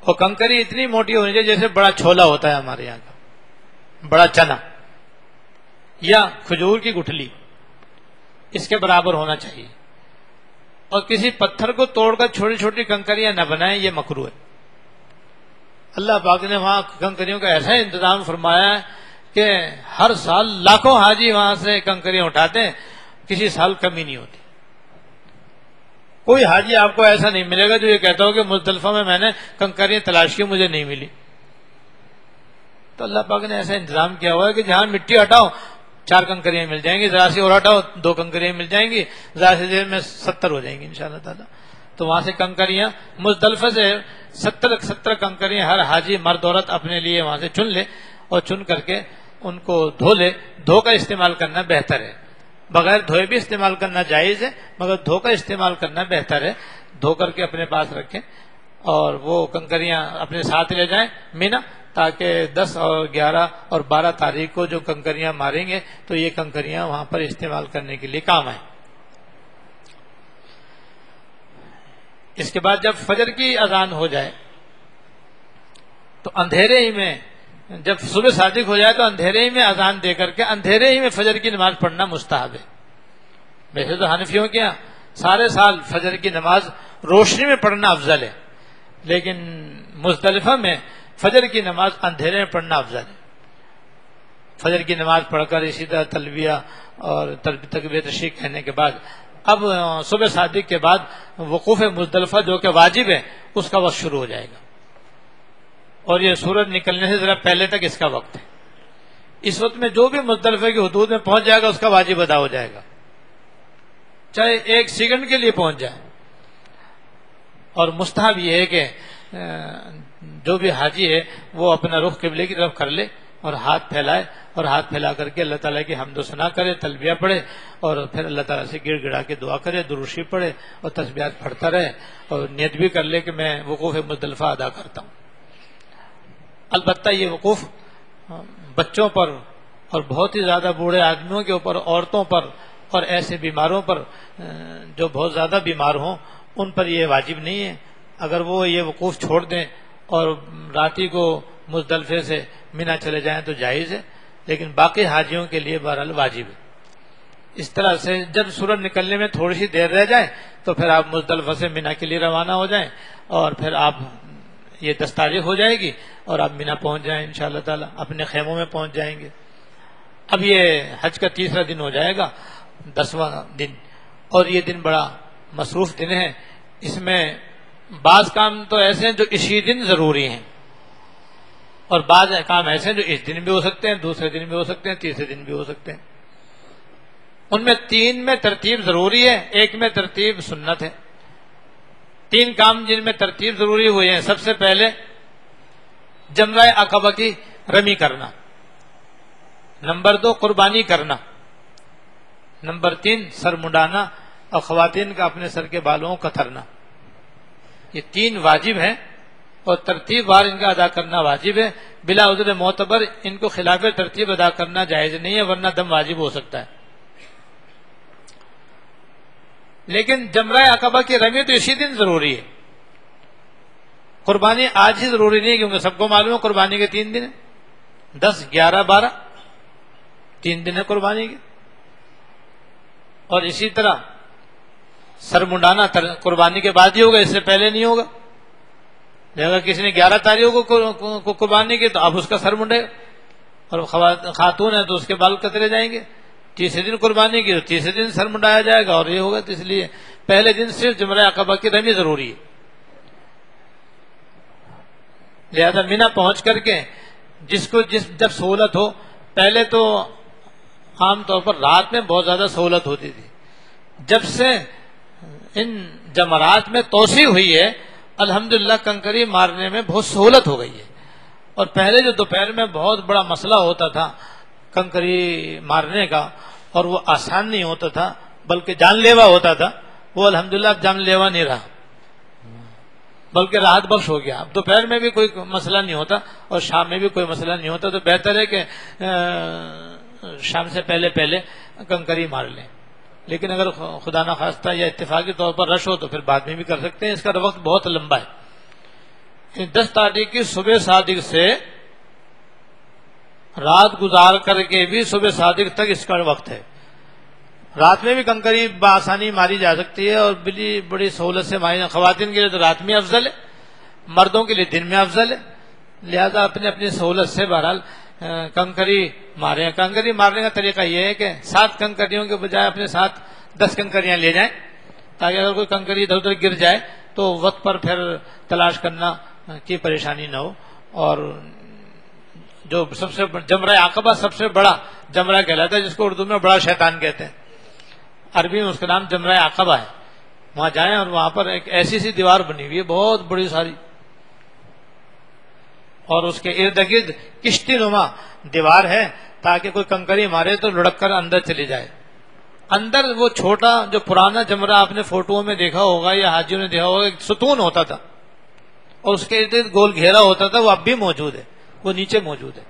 اور کنکری اتنی موٹی ہونی چاہیے جیسے بڑا چھولا ہوتا ہے ہمارے یہاں کا، بڑا چنا یا کھجور کی گٹھلی، اس کے برابر ہونا چاہیے. اور کسی پتھر کو توڑ کر چھوٹی چھوٹی کنکریاں نہ بنائیں، یہ مکروہ ہے. اللہ پاک نے وہاں کنکریوں کا ایسا انتظام فرمایا ہے کہ ہر سال لاکھوں حاجی وہاں سے کنکریاں اٹھاتے ہیں، کسی سال کمی نہیں ہوتی. کوئی حاجی آپ کو ایسا نہیں ملے گا جو یہ کہتا ہو کہ مزدلفہ میں نے کنکریاں تلاش کی مجھے نہیں ملی. تو اللہ پاک نے ایسا انتظام کیا ہوا ہے کہ جہاں مٹی ہٹاؤ 4 کنکریاں مل جائیں گی، ذرا سی اور ہٹاؤ 2 کنکریاں مل جائیں گی، ذرا سی دیر میں 70 ہو جائیں گی انشاءاللہ تعالی. تو وہاں سے کنکریاں مزدلفہ سے 70 کنکریاں ہر حاجی مرد عورت اپنے لیے وہاں سے چن لے، اور چن کر کے ان کو دھو لے. دھو کر استعمال کرنا بہتر ہے. بغیر دھوئے بھی استعمال کرنا جائز ہے، مگر دھو کر استعمال کرنا بہتر ہے. دھو کر کے اپنے پاس رکھیں اور وہ کنکریاں اپنے ساتھ لے جائیں مینا، تاکہ 10 اور 11 اور 12 تاریخ کو جو کنکریاں ماریں گے تو یہ کنکریاں وہاں پر استعمال کرنے کے لیے کام آئیں. اس کے بعد جب فجر کی اذان ہو جائے تو اندھیرے ہی میں، جب صبح صادق ہو جائے تو اندھیرے ہی میں اذان دے کر کے اندھیرے ہی میں فجر کی نماز پڑھنا مستحب ہے. ویسے تو حنفیوں کے یہاں سارے سال فجر کی نماز روشنی میں پڑھنا افضل ہے، لیکن مزدلفہ میں فجر کی نماز اندھیرے میں پڑھنا افضل ہے. فجر کی نماز پڑھ کر اسی طرح تلبیہ اور تکبیرۃ تشریق کہنے کے بعد اب صبح صادق کے بعد وقوف مزدلفہ جو کہ واجب ہے اس کا وقت شروع ہو جائے گا، اور یہ سورج نکلنے سے ذرا پہلے تک اس کا وقت ہے. اس وقت میں جو بھی مزدلفہ کی حدود میں پہنچ جائے گا اس کا واجب ادا ہو جائے گا، چاہے 1 سیکنڈ کے لیے پہنچ جائے. اور مستحب یہ ہے کہ جو بھی حاجی ہے وہ اپنا رخ قبلے کی طرف کر لے اور ہاتھ پھیلائے، اور ہاتھ پھیلا کر کے اللہ تعالیٰ کی حمد و ثنا کرے، تلبیہ پڑھے، اور پھر اللہ تعالیٰ سے گڑ گڑا کے دعا کرے، درود شریف پڑھے اور تسبیحات پڑھتا رہے، اور نیت بھی کر لے کہ میں وقوف مزدلفہ ادا کرتا ہوں. البتہ یہ وقوف بچوں پر اور بہت ہی زیادہ بوڑھے آدمیوں کے اوپر، عورتوں پر اور ایسے بیماروں پر جو بہت زیادہ بیمار ہوں ان پر یہ واجب نہیں ہے. اگر وہ یہ وقوف چھوڑ دیں اور راتی کو مزدلفے سے مینا چلے جائیں تو جائز ہے، لیکن باقی حاجیوں کے لیے بہرحال واجب ہے. اس طرح سے جب سورج نکلنے میں تھوڑی سی دیر رہ جائے تو پھر آپ مزدلفہ سے مینا کے لیے روانہ ہو جائیں، اور پھر آپ یہ 10 تاریخ ہو جائے گی اور آپ مینا پہنچ جائیں انشاءاللہ تعالی، اپنے خیموں میں پہنچ جائیں گے. اب یہ حج کا 3را دن ہو جائے گا، 10واں دن، اور یہ دن بڑا مصروف دن ہے. اس میں بعض کام تو ایسے ہیں جو اسی دن ضروری ہیں، اور بعض کام ایسے ہیں جو اس دن بھی ہو سکتے ہیں، دوسرے دن بھی ہو سکتے ہیں، تیسرے دن بھی ہو سکتے ہیں. ان میں 3 میں ترتیب ضروری ہے، 1 میں ترتیب سنت ہے. 3 کام جن میں ترتیب ضروری ہوئے ہیں: سب سے پہلے جمرہ عقبہ کی رمی کرنا، نمبر 2 قربانی کرنا، نمبر 3 سر منڈانا اور خواتین کا اپنے سر کے بالوں کو کترنا. یہ 3 واجب ہیں اور ترتیب وار ان کا ادا کرنا واجب ہے. بلا عذر معتبر ان کو خلاف ترتیب ادا کرنا جائز نہیں ہے، ورنہ دم واجب ہو سکتا ہے. لیکن جمرہ عقبہ کی رمی تو اسی دن ضروری ہے. قربانی آج ہی ضروری نہیں ہے، کیونکہ سب کو معلوم ہے قربانی کے 3 دن ہیں، 10 11 12 3 دن ہے قربانی کے. اور اسی طرح سر منڈانا قربانی کے بعد ہی ہوگا، اس سے پہلے نہیں ہوگا. اگر کسی نے 11 تاریخ کو قربانی کی تو اب اس کا سر منڈے گا، اور خاتون ہے تو اس کے بال کترے جائیں گے. تیسرے دن قربانی کی تو تیسرے دن سر منڈایا جائے گا، اور یہ ہوگا. تو اس لیے پہلے دن صرف جمرہ عقبہ کی رمی ضروری ہے. لہذا مینا پہنچ کر کے جب سہولت ہو، پہلے تو عام طور پر رات میں بہت زیادہ سہولت ہوتی تھی. جب سے ان جمرات میں توسیع ہوئی ہے الحمدللہ کنکری مارنے میں بہت سہولت ہو گئی ہے. اور پہلے جو دوپہر میں بہت بڑا مسئلہ ہوتا تھا کنکری مارنے کا، اور وہ آسان نہیں ہوتا تھا بلکہ جان لیوا ہوتا تھا، وہ الحمدللہ اب جان لیوا نہیں رہا بلکہ راحت بخش ہو گیا. اب دوپہر میں بھی کوئی مسئلہ نہیں ہوتا اور شام میں بھی کوئی مسئلہ نہیں ہوتا. تو بہتر ہے کہ شام سے پہلے کنکری مار لیں. لیکن اگر خدا نخواستہ یا اتفاقی طور پر رش ہو تو پھر بعد میں بھی کر سکتے ہیں. اس کا وقت بہت لمبا ہے. 10 تاریخ کی صبح صادق سے رات گزار کر کے بھی صبح صادق تک اس کا وقت ہے. رات میں بھی کنکری بآسانی ماری جا سکتی ہے اور بڑی سہولت سے ماری. خواتین کے لیے تو رات میں افضل ہے, مردوں کے لیے دن میں افضل ہے. لہذا اپنی اپنی سہولت سے بہرحال کنکری مارے. کنکری مارنے کا طریقہ یہ ہے کہ 7 کنکریوں کے بجائے اپنے ساتھ 10 کنکریاں لے جائیں, تاکہ اگر کوئی کنکری ادھر ادھر گر جائے تو وقت پر پھر تلاش کرنا کی پریشانی نہ ہو. اور جو سب سے جمرہ عقبہ سب سے بڑا جمرہ کہلاتا ہے, جس کو اردو میں بڑا شیطان کہتے ہیں, عربی میں اس کا نام جمرہ عقبہ ہے. وہاں جائیں اور وہاں پر ایک ایسی سی دیوار بنی ہوئی ہے بہت بڑی ساری, اور اس کے ارد گرد کشتی نما دیوار ہے تاکہ کوئی کنکری مارے تو لڑک کر اندر چلی جائے. اندر وہ چھوٹا جو پرانا جمرہ آپ نے فوٹو میں دیکھا ہوگا یا حاجیوں نے دیکھا ہوگا, ایک ستون ہوتا تھا اور اس کے ارد گرد گول گھیرا ہوتا تھا, وہ اب بھی موجود ہے, وہ نیچے موجود ہے.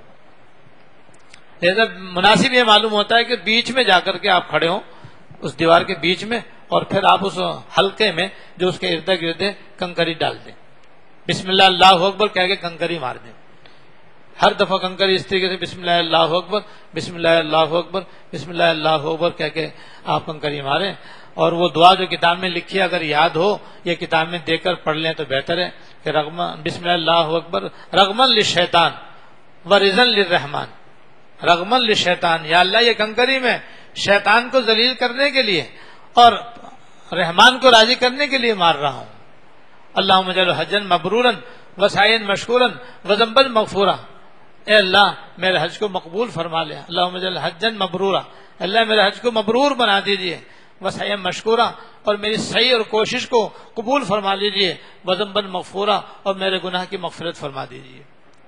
لہذا مناسب یہ معلوم ہوتا ہے کہ بیچ میں جا کر کے آپ کھڑے ہوں, اس دیوار کے بیچ میں, اور پھر آپ اس حلقے میں جو اس کے ارد گرد کنکری ڈال دیں. بسم اللہ اللہ اکبر کہہ کے کنکری مار دیں. ہر دفعہ کنکری اس طریقے سے بسم اللہ اللہ اکبر, بسم اللہ اللہ اکبر, بسم اللہ اللہ اکبر کہہ کے آپ کنکری ماریں. اور وہ دعا جو کتاب میں لکھی ہے اگر یاد ہو یا کتاب میں دیکھ کر پڑھ لیں تو بہتر ہے کہ بسم اللہ اکبر رغمن للشیطان ورزن للرحمن. رغمن للشیطان, یا اللہ یہ کنکری میں شیطان کو ذلیل کرنے کے لیے اور رحمان کو راضی کرنے کے لیے مار رہا ہوں. اللہم اجعل حجا مبرورا وسعیا مشکورا وذنبا مغفورا. اے اللہ میرے حج کو مقبول فرما لے. اللہم اجعل حجا مبرورا, اللہ میرے حج کو مبرور بنا دیجئے. وسعیا مشکورا, اور میری سعی اور کوشش کو قبول فرما لیجئے. وذنبا مغفورا, اور میرے گناہ کی مغفرت فرما دیجئے.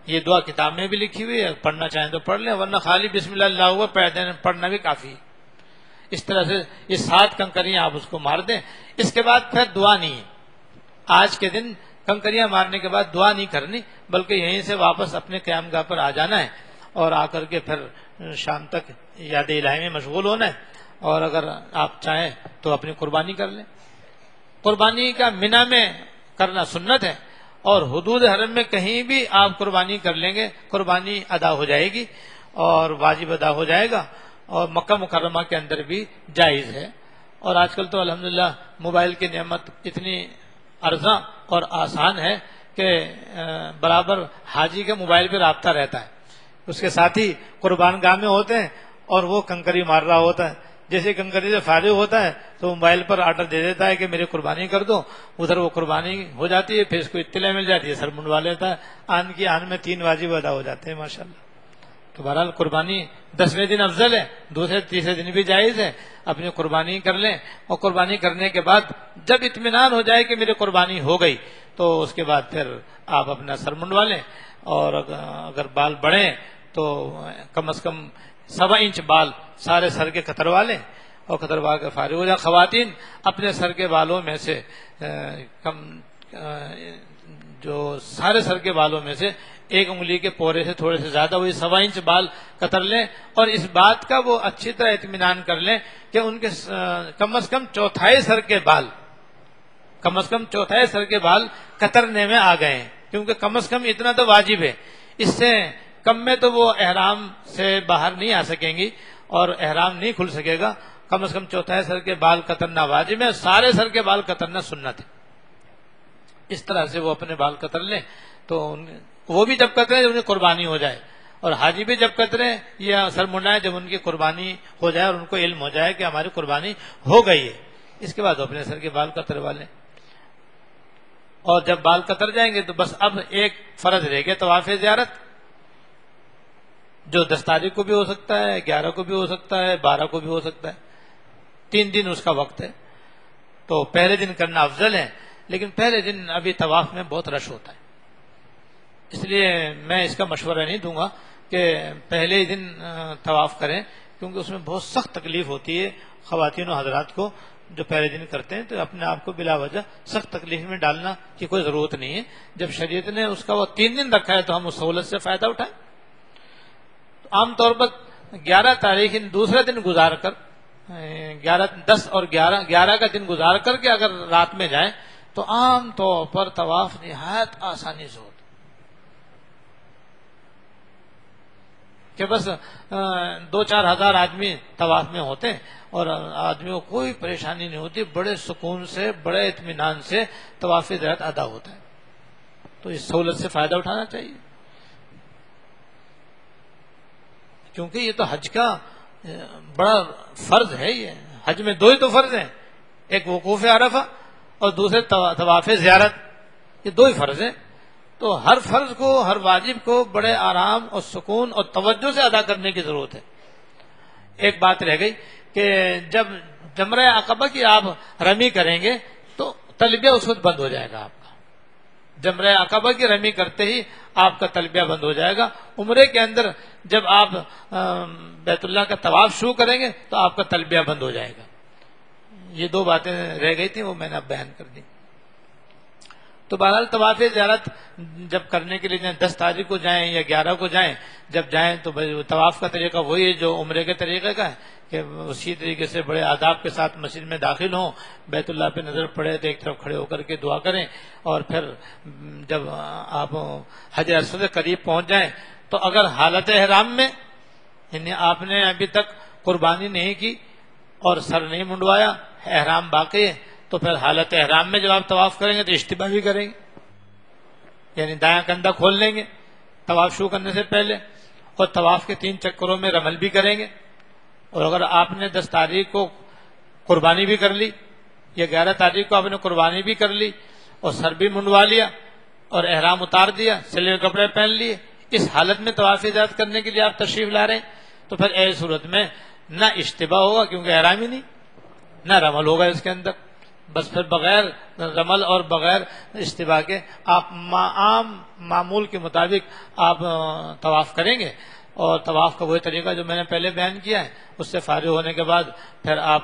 یہ دعا کتاب میں بھی لکھی ہوئی ہے, پڑھنا چاہیں تو پڑھ لیں, ورنہ خالی بسم اللہ اللہ اکبر پڑھنا بھی کافی ہے. اس طرح سے یہ 7 کنکریاں آپ اس کو مار دیں. اس کے بعد پھر دعا نہیں ہے. آج کے دن کنکریاں مارنے کے بعد دعا نہیں کرنی, بلکہ یہیں سے واپس اپنے قیام گاہ پر آ جانا ہے اور آ کر کے پھر شام تک یاد الہی میں مشغول ہونا ہے. اور اگر آپ چاہیں تو اپنی قربانی کر لیں. قربانی کا منی میں کرنا سنت ہے, اور حدود حرم میں کہیں بھی آپ قربانی کر لیں گے قربانی ادا ہو جائے گی اور واجب ادا ہو جائے گا, اور مکہ مکرمہ کے اندر بھی جائز ہے. اور آج کل تو الحمدللہ موبائل کی نعمت اتنی ارزاں اور آسان ہے کہ برابر حاجی کے موبائل پہ رابطہ رہتا ہے. اس کے ساتھی قربان گاہ میں ہوتے ہیں اور وہ کنکری مار رہا ہوتا ہے. جیسے کنکری سے فارغ ہوتا ہے تو موبائل پر آرڈر دے دیتا ہے کہ میری قربانی کر دو, ادھر وہ قربانی ہو جاتی ہے, پھر اس کو اطلاع مل جاتی ہے, سر منڈوا لیتا ہے, آن کی آن میں 3 واجب ادا ہو جاتے ہیں ماشاءاللہ. تو بہرحال قربانی 10ویں دن افضل ہے, دوسرے تیسرے دن بھی جائز ہے. اپنی قربانی کر لیں, اور قربانی کرنے کے بعد جب اطمینان ہو جائے کہ میری قربانی ہو گئی تو اس کے بعد پھر آپ اپنا سر منڈوا لیں. اور اگر بال بڑھیں تو کم از کم 1.25 انچ بال سارے سر کے کتروا لیں اور کتروا کے فارغ ہو جائیں. خواتین اپنے سر کے بالوں میں سے جو سارے سر کے بالوں میں سے 1 انگلی کے پورے سے تھوڑے سے زیادہ وہی 1.25 انچ بال کتر لیں, اور اس بات کا وہ اچھی طرح اطمینان کر لیں کہ ان کے کم از کم چوتھائی سر کے بال کترنے میں آ گئے ہیں, کیونکہ کم از کم اتنا تو واجب ہے. اس سے کم میں تو وہ احرام سے باہر نہیں آ سکیں گی اور احرام نہیں کھل سکے گا. کم از کم چوتھائی سر کے بال کترنا واجب ہے, سارے سر کے بال کترنا سنت ہے. اس طرح سے وہ اپنے بال کتر لیں تو وہ بھی جب کتریں انہیں قربانی ہو جائے, اور حاجی بھی جب کتریں یا سر منڈائیں جب ان کی قربانی ہو جائے اور ان کو علم ہو جائے کہ ہماری قربانی ہو گئی ہے. اس کے بعد وہ اپنے سر کے بال کتروا لیں. اور جب بال کتر جائیں گے تو بس اب ایک فرض رہ گیا طواف زیارت, جو 10 تاریخ کو بھی ہو سکتا ہے, 11 کو بھی ہو سکتا ہے, 12 کو بھی ہو سکتا ہے. 3 دن اس کا وقت ہے. تو پہلے دن کرنا افضل ہے, لیکن پہلے دن ابھی طواف میں بہت رش ہوتا ہے, اس لیے میں اس کا مشورہ نہیں دوں گا کہ پہلے ہی دن طواف کریں, کیونکہ اس میں بہت سخت تکلیف ہوتی ہے خواتین و حضرات کو جو پہلے دن کرتے ہیں. تو اپنے آپ کو بلا وجہ سخت تکلیف میں ڈالنا کی کوئی ضرورت نہیں ہے. جب شریعت نے اس کا وہ 3 دن رکھا ہے تو ہم اس سہولت سے فائدہ اٹھائیں. عام طور پر 11 تاریخ دوسرے دن گزار کر 10 اور 11 کا دن گزار کر کے اگر رات میں جائیں تو عام طور پر طواف نہایت آسانی سے ہوتا کہ بس 2-4 ہزار آدمی طواف میں ہوتے ہیں اور آدمیوں کو کوئی پریشانی نہیں ہوتی، بڑے سکون سے بڑے اطمینان سے طواف زیارت ادا ہوتا ہے. تو اس سہولت سے فائدہ اٹھانا چاہیے، کیونکہ یہ تو حج کا بڑا فرض ہے. یہ حج میں 2 ہی تو فرض ہیں، ایک وقوف عرفہ اور دوسرے طواف زیارت، یہ 2 ہی فرض ہیں. تو ہر فرض کو، ہر واجب کو بڑے آرام اور سکون اور توجہ سے ادا کرنے کی ضرورت ہے. ایک بات رہ گئی کہ جب جمرہ عقبہ کی آپ رمی کریں گے تو تلبیہ اس وقت بند ہو جائے گا آپ کا. جمرہ عقبہ کی رمی کرتے ہی آپ کا تلبیہ بند ہو جائے گا. عمرے کے اندر جب آپ بیت اللہ کا طواف شروع کریں گے تو آپ کا تلبیہ بند ہو جائے گا. یہ 2 باتیں رہ گئی تھیں، وہ میں نے اب بیان کر دی. تو بہرحال طواف زیارت جب کرنے کے لیے جائیں 10 تاریخ کو جائیں یا 11 کو جائیں، جب جائیں تو طواف کا طریقہ وہی ہے جو عمرے کے طریقے کا ہے کہ اسی طریقے سے بڑے آداب کے ساتھ مسجد میں داخل ہوں، بیت اللہ پہ نظر پڑے تو ایک طرف کھڑے ہو کر کے دعا کریں، اور پھر جب آپ حجر اسود کے قریب پہنچ جائیں تو اگر حالت احرام میں یعنی آپ نے ابھی تک قربانی نہیں کی اور سر نہیں منڈوایا، احرام باقی ہے، تو پھر حالت احرام میں جب آپ طواف کریں گے تو اشتباہ بھی کریں گے، یعنی دایاں کندھا کھول لیں گے طواف شروع کرنے سے پہلے، اور طواف کے 3 چکروں میں رمل بھی کریں گے. اور اگر آپ نے 10 تاریخ کو قربانی بھی کر لی یا 11 تاریخ کو آپ نے قربانی بھی کر لی اور سر بھی منڈوا لیا اور احرام اتار دیا، سلے ہوئے کپڑے پہن لیے، اس حالت میں طواف زیارت کرنے کے لیے آپ تشریف لا رہے ہیں، تو پھر ایسی صورت میں نہ اشتباہ ہوگا کیونکہ احرام ہی نہیں، نہ رمل ہوگا اس کے اندر. بس پھر بغیر رمل اور بغیر اشتباہ کے آپ عام معمول کے مطابق آپ طواف کریں گے. اور طواف کا وہی طریقہ جو میں نے پہلے بیان کیا ہے، اس سے فارغ ہونے کے بعد پھر آپ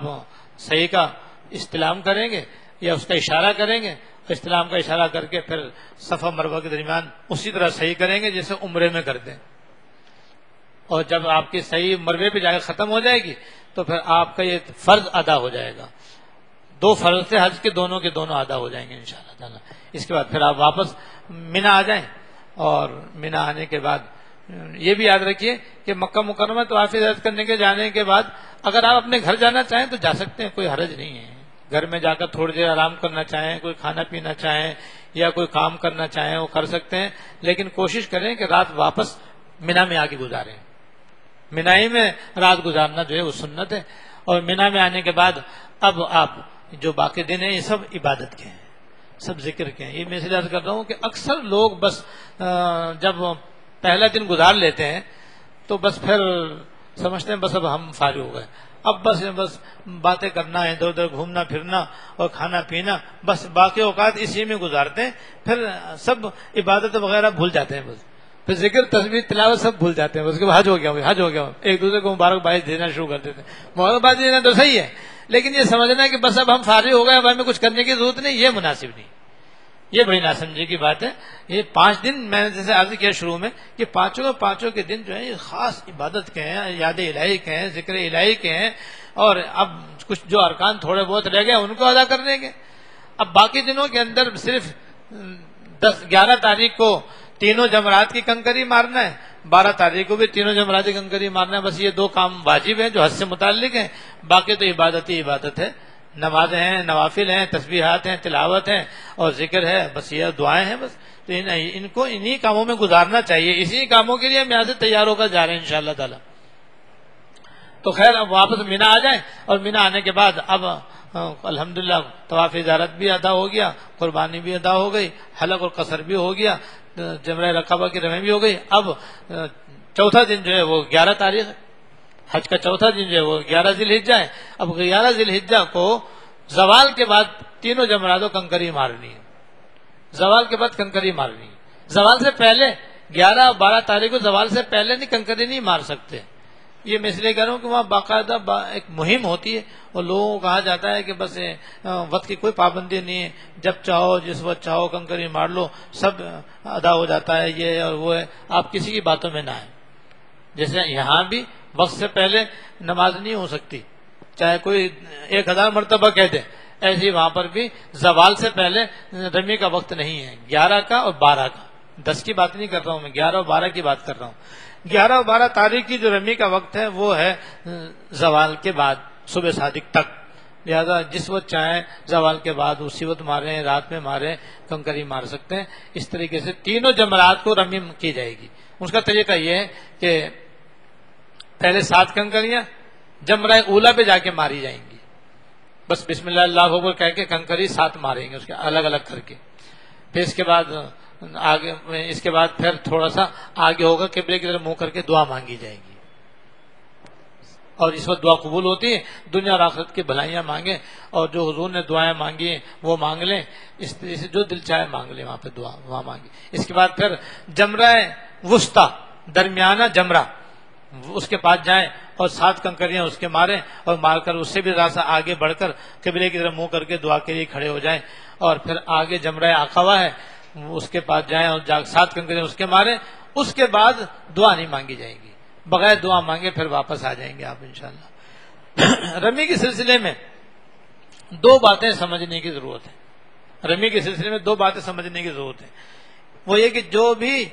صحیح کا استلام کریں گے یا اس کا اشارہ کریں گے، استلام کا اشارہ کر کے پھر صفا مروہ کے درمیان اسی طرح صحیح کریں گے جیسے عمرے میں کرتے ہیں. اور جب آپ کی صحیح مروے پہ جا کے ختم ہو جائے گی تو پھر آپ کا یہ فرض ادا ہو جائے گا. 2 فرض سے حج کے دونوں ادا ہو جائیں گے انشاءاللہ تعالی. اس کے بعد پھر آپ واپس مینا آ جائیں، اور مینا آنے کے بعد یہ بھی یاد رکھیے کہ مکہ مکرمہ طواف زیارت کرنے کے جانے کے بعد اگر آپ اپنے گھر جانا چاہیں تو جا سکتے ہیں، کوئی حرج نہیں ہے. گھر میں جا کر تھوڑی دیر آرام کرنا چاہیں، کوئی کھانا پینا چاہیں یا کوئی کام کرنا چاہیں وہ کر سکتے ہیں، لیکن کوشش کریں کہ رات واپس مینا میں آ کے گزاریں. مینا ہی میں رات گزارنا جو ہے وہ سنت ہے. اور مینا میں آنے کے بعد اب آپ جو باقی دن ہیں یہ سب عبادت کے ہیں، سب ذکر کے ہیں. یہ میں اس لیے عرض کر رہا ہوں کہ اکثر لوگ بس جب پہلا دن گزار لیتے ہیں تو بس پھر سمجھتے ہیں بس اب ہم فارغ ہو گئے، اب بس باتیں کرنا ہے، ادھر ادھر گھومنا پھرنا اور کھانا پینا، بس باقی اوقات اسی میں گزارتے ہیں. پھر سب عبادت وغیرہ بھول جاتے ہیں، بس پھر ذکر تسبیح تلاوت سب بھول جاتے ہیں. اس کے بعد حج ہو گیا، ایک دوسرے کو مبارکباد دینا شروع کر دیتے ہیں. مبارکباد دینا تو صحیح ہے، لیکن یہ سمجھنا ہے کہ بس اب ہم فارغ ہو گئے، اب ہمیں کچھ کرنے کی ضرورت نہیں، یہ مناسب نہیں، یہ بڑی ناسمجھی کی بات ہے. یہ 5 دن میں نے جیسے عرض کیا شروع میں کہ پانچوں کے دن جو ہیں یہ خاص عبادت کے ہیں، یاد الہی کے ہیں، ذکر الہی کے ہیں. اور اب کچھ جو ارکان تھوڑے بہت رہ گئے ان کو ادا کر دیں گے. اب باقی دنوں کے اندر صرف 11 تاریخ کو تینوں جمرات کی کنکری مارنا ہے، 12 تاریخ کو بھی تینوں جمرات کی کنکری مارنا ہے. بس یہ 2 کام واجب ہیں جو حج سے متعلق ہیں، باقی تو عبادت ہی عبادت ہے. نمازیں ہیں، نوافل ہیں، تسبیحات ہیں، تلاوت ہیں اور ذکر ہے، بس یہ دعائیں ہیں. بس تو ان کو انہی کاموں میں گزارنا چاہیے. اسی کاموں کے لیے ہم یہاں سے تیار ہو کر جا رہے ہیں انشاءاللہ تعالی. تو خیر اب واپس مینا آ جائیں، اور مینا آنے کے بعد اب الحمدللہ طواف زیارت بھی ادا ہو گیا، قربانی بھی ادا ہو گئی، حلق اور قصر بھی ہو گیا، جمرہ رقبہ کی رمی بھی ہو گئی. اب چوتھا دن جو ہے وہ 11 تاریخ ہے، حج کا چوتھا دن جو ہے وہ 11 ذی الحجہ ہے. اب 11 ذی الحجہ کو زوال کے بعد تینوں جمراتوں کنکری مارنی ہے. زوال کے بعد کنکری مارنی ہے. زوال سے پہلے 11 اور 12 تاریخ کو زوال سے پہلے نہیں کنکری نہیں مار سکتے. یہ میں اس لیے کہہ رہا ہوں کہ وہاں باقاعدہ ایک مہم ہوتی ہے اور لوگوں کو کہا جاتا ہے کہ بس وقت کی کوئی پابندی نہیں ہے، جب چاہو جس وقت چاہو کنکری مار لو، سب ادا ہو جاتا ہے، یہ اور وہ ہے. آپ کسی کی باتوں میں نہ آئیں. جیسے یہاں بھی وقت سے پہلے نماز نہیں ہو سکتی، چاہے کوئی 1000 مرتبہ کہہ دے، ایسے ہی وہاں پر بھی زوال سے پہلے رمی کا وقت نہیں ہے، 11 کا اور 12 کا، 10 کی بات نہیں کر رہا ہوں میں، 11 اور 12 کی بات کر رہا ہوں۔ 11 اور 12 تاریخ کی جو رمی کا وقت ہے وہ ہے زوال کے بعد صبح صادق تک، لہذا جس وقت چاہیں زوال کے بعد اسی وقت ماریں، رات میں ماریں، کنکری مار سکتے ہیں۔ اس طریقے سے تینوں جمرات کو رمی کی جائے گی۔ اس کا طریقہ یہ ہے کہ پہلے 7 کنکریاں جمرہ اولا پہ جا کے ماری جائیں گی، بس بسم اللہ اللہ اکبر کہہ کے کنکری 7 ماریں گے اس کے الگ الگ کر کے، پھر اس کے بعد پھر تھوڑا سا آگے ہوگا، قبلے کی طرف منہ کر کے دعا مانگی جائے گی، اور اس وقت دعا قبول ہوتی ہے، دنیا اور آخرت کی بھلائیاں مانگیں، اور جو حضور نے دعائیں مانگی ہیں وہ مانگ لیں، اس طرح سے جو دل چاہے مانگ لیں، وہاں پہ دعا وہاں مانگی۔ اس کے بعد پھر جمرہ وسطیٰ، درمیانہ جمرہ، اس کے پاس جائیں اور 7 کنکریاں اس کے ماریں، اور مار کر اس سے بھی ذرا سا آگے بڑھ کر قبلے کی طرف منہ کر کے دعا کے لیے کھڑے ہو جائیں، اور پھر آگے جمرہ عقبہ ہے اس کے پاس جائیں اور 7 کنکریاں اس کے ماریں۔ اس کے بعد دعا نہیں مانگی جائے گی، بغیر دعا مانگے پھر واپس آ جائیں گے آپ انشاءاللہ۔ رمی کے سلسلے میں 2 باتیں سمجھنے کی ضرورت ہے، رمی کے سلسلے میں 2 باتیں سمجھنے کی ضرورت ہے۔ وہ یہ کہ جو بھی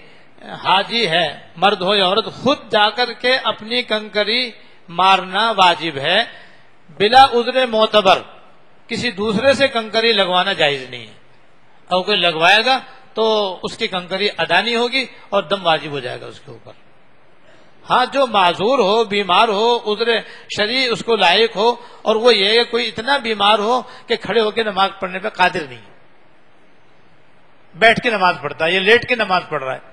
حاجی ہے، مرد ہو یا عورت، خود جا کر کے اپنی کنکری مارنا واجب ہے، بلا عذر معتبر کسی دوسرے سے کنکری لگوانا جائز نہیں ہے۔ اور کوئی لگوائے گا تو اس کی کنکری ادا نہیں ہوگی اور دم واجب ہو جائے گا اس کے اوپر۔ ہاں جو معذور ہو، بیمار ہو، عذر شرعی اس کو لائق ہو، اور وہ یہ کہ کوئی اتنا بیمار ہو کہ کھڑے ہو کے نماز پڑھنے پہ قادر نہیں، بیٹھ کے نماز پڑھتا ہے یا لیٹ کے نماز پڑھ رہا ہے،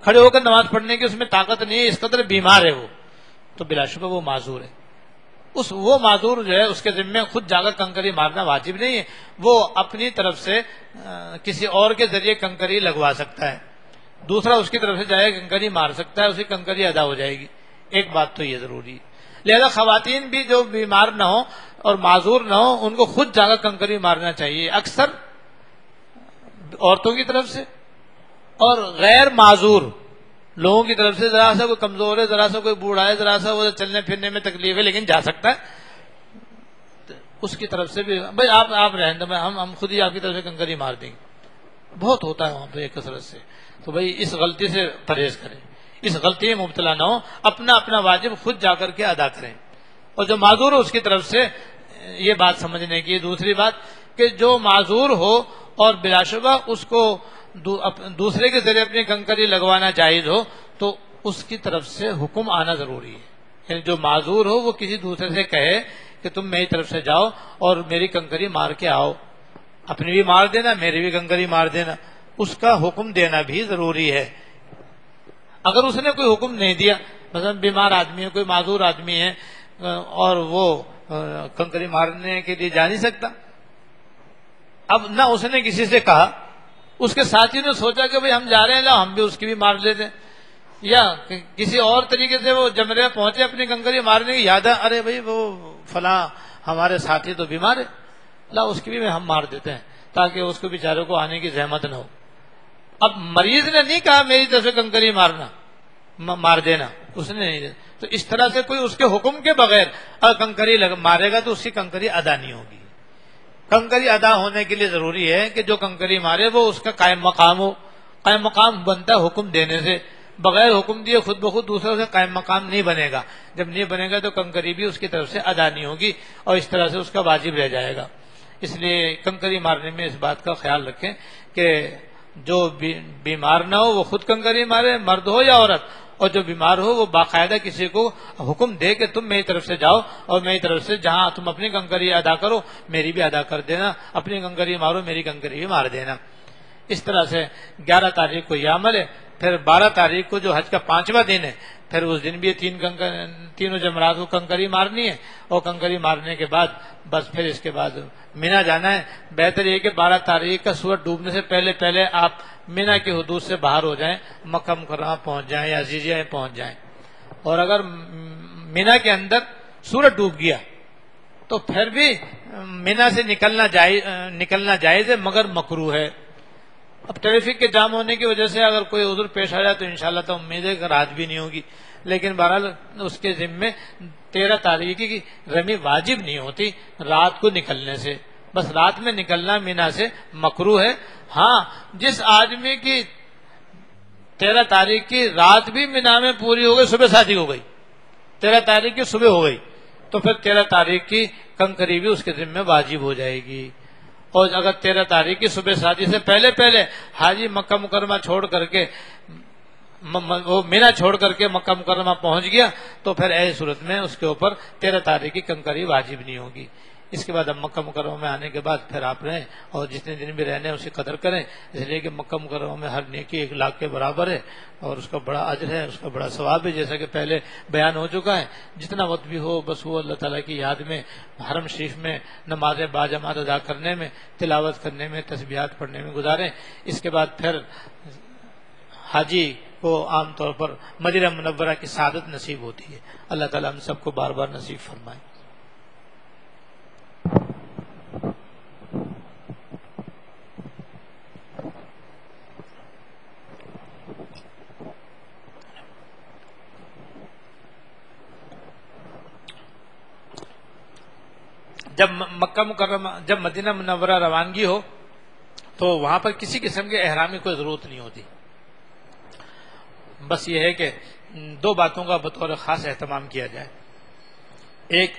کھڑے ہو کر نماز پڑھنے کی اس میں طاقت نہیں ہے، اس قدر بیمار ہے وہ، تو بلا شبہ وہ معذور ہے۔ وہ معذور جو ہے اس کے ذمے خود جا کر کنکری مارنا واجب نہیں ہے، وہ اپنی طرف سے کسی اور کے ذریعے کنکری لگوا سکتا ہے، دوسرا اس کی طرف سے جائے کنکری مار سکتا ہے، اسی کنکری ادا ہو جائے گی۔ ایک بات تو یہ ضروری ہے، لہذا خواتین بھی جو بیمار نہ ہو اور معذور نہ ہو، ان کو خود جا کر کنکری مارنا چاہیے، اکثر عورتوں کی طرف سے، اور غیر معذور لوگوں کی طرف سے، ذرا سا کوئی کمزور ہے، ذرا سا کوئی بوڑھا ہے، ذرا سا وہ چلنے پھرنے میں تکلیف ہے لیکن جا سکتا ہے، اس کی طرف سے بھی بھائی آپ رہیں تو ہم خود ہی آپ کی طرف سے کنکری مار دیں گے، بہت ہوتا ہے وہاں پہ کثرت سے۔ تو بھائی اس غلطی سے پرہیز کریں، اس غلطی میں مبتلا نہ ہو، اپنا واجب خود جا کر کے ادا کریں، اور جو معذور ہو اس کی طرف سے یہ بات سمجھنے کی۔ دوسری بات کہ جو معذور ہو اور بلا شبہ اس کو دوسرے کے ذریعے اپنی کنکری لگوانا جائز ہو، تو اس کی طرف سے حکم آنا ضروری ہے، یعنی جو معذور ہو وہ کسی دوسرے سے کہے کہ تم میری طرف سے جاؤ اور میری کنکری مار کے آؤ، اپنی بھی مار دینا، میری بھی کنکری مار دینا، اس کا حکم دینا بھی ضروری ہے۔ اگر اس نے کوئی حکم نہیں دیا، مثلا بیمار آدمی ہے، کوئی معذور آدمی ہے اور وہ کنکری مارنے کے لیے جا نہیں سکتا، اب نہ اس نے کسی سے کہا، اس کے ساتھی نے سوچا کہ بھئی ہم جا رہے ہیں، لا ہم بھی اس کی بھی مار لیتے ہیں، یا کسی اور طریقے سے وہ جمرے پہنچے اپنی کنکری مارنے کی یاد ہے، ارے بھئی وہ فلاں ہمارے ساتھی تو بیمار ہے، لا اس کی بھی ہم مار دیتے ہیں تاکہ اس کو بیچارے کو آنے کی زحمت نہ ہو۔ اب مریض نے نہیں کہا میری طرف سے کنکری مار دینا، اس نے نہیں، تو اس طرح سے کوئی اس کے حکم کے بغیر اگر کنکری مارے گا تو اس کی کنکری ادا نہیں ہوگی۔ کنکری ادا ہونے کے لیے ضروری ہے کہ جو کنکری مارے وہ اس کا قائم مقام ہو، قائم مقام بنتا ہے حکم دینے سے، بغیر حکم دیے خود بخود دوسروں سے قائم مقام نہیں بنے گا، جب نہیں بنے گا تو کنکری بھی اس کی طرف سے ادا نہیں ہوگی اور اس طرح سے اس کا واجب رہ جائے گا۔ اس لیے کنکری مارنے میں اس بات کا خیال رکھیں کہ جو بیمار نہ ہو وہ خود کنکری مارے، مرد ہو یا عورت، اور جو بیمار ہو وہ باقاعدہ کسی کو حکم دے کہ تم میری طرف سے جاؤ اور میری طرف سے جہاں تم اپنی کنکری ادا کرو میری بھی ادا کر دینا، اپنی کنکری مارو میری کنکری بھی مار دینا۔ اس طرح سے 11 تاریخ کو یہ عمل ہے، پھر 12 تاریخ کو جو حج کا 5واں دن ہے، پھر اس دن بھی تینوں جمرات کو کنکری مارنی ہے، اور کنکری مارنے کے بعد بس پھر اس کے بعد مینا جانا ہے۔ بہتر یہ کہ 12 تاریخ کا سورج ڈوبنے سے پہلے آپ مینا کی حدود سے باہر ہو جائیں، مکہ مکرمہ پہنچ جائیں یا عزیزیہ میں پہنچ جائیں، اور اگر مینا کے اندر سورج ڈوب گیا تو پھر بھی مینا سے نکلنا جائز ہے مگر مکروہ ہے، اب ٹریفک کے جام ہونے کی وجہ سے اگر کوئی عذر پیش آ جائے تو انشاءاللہ تو امید ہے کہ رات بھی نہیں ہوگی، لیکن بہرحال اس کے ذمے 13 تاریخ کی رمی واجب نہیں ہوتی رات کو نکلنے سے، بس رات میں نکلنا مینا سے مکروہ ہے۔ ہاں جس آدمی کی 13 تاریخ کی رات بھی مینا میں پوری ہو گئی، صبح شادی ہو گئی، 13 تاریخ کی صبح ہو گئی، تو پھر 13 تاریخ کی کنکری اس کے ذمے واجب ہو جائے گی۔ اور اگر 13 تاریخ کی صبح شادی سے پہلے پہلے حاجی مکہ مکرمہ چھوڑ کر کے وہ مینا چھوڑ کر کے مکہ مکرمہ پہنچ گیا تو پھر ایسی صورت میں اس کے اوپر 13 تاریخ کی کنکری واجب نہیں ہوگی۔ اس کے بعد اب مکہ مکرمہ میں آنے کے بعد پھر آپ رہیں اور جتنے دن بھی رہنے اس کی قدر کریں، اس لیے کہ مکہ مکرمہ میں ہر نیکی 1 لاکھ کے برابر ہے اور اس کا بڑا اجر ہے، اس کا بڑا ثواب ہے، جیسا کہ پہلے بیان ہو چکا ہے۔ جتنا وقت بھی ہو بس وہ اللہ تعالیٰ کی یاد میں، حرم شریف میں نمازیں باجماعت ادا کرنے میں، تلاوت کرنے میں، تسبیحات پڑھنے میں گزاریں۔ اس کے بعد پھر حاجی کو عام طور پر مدینہ منورہ کی سعادت نصیب ہوتی ہے۔ اللہ تعالیٰ ہم سب کو بار بار نصیب فرمائے۔ جب مکہ مکرمہ جب مدینہ منورہ روانگی ہو تو وہاں پر کسی قسم کے احرام کی کوئی ضرورت نہیں ہوتی، بس یہ ہے کہ 2 باتوں کا بطور خاص اہتمام کیا جائے۔ ایک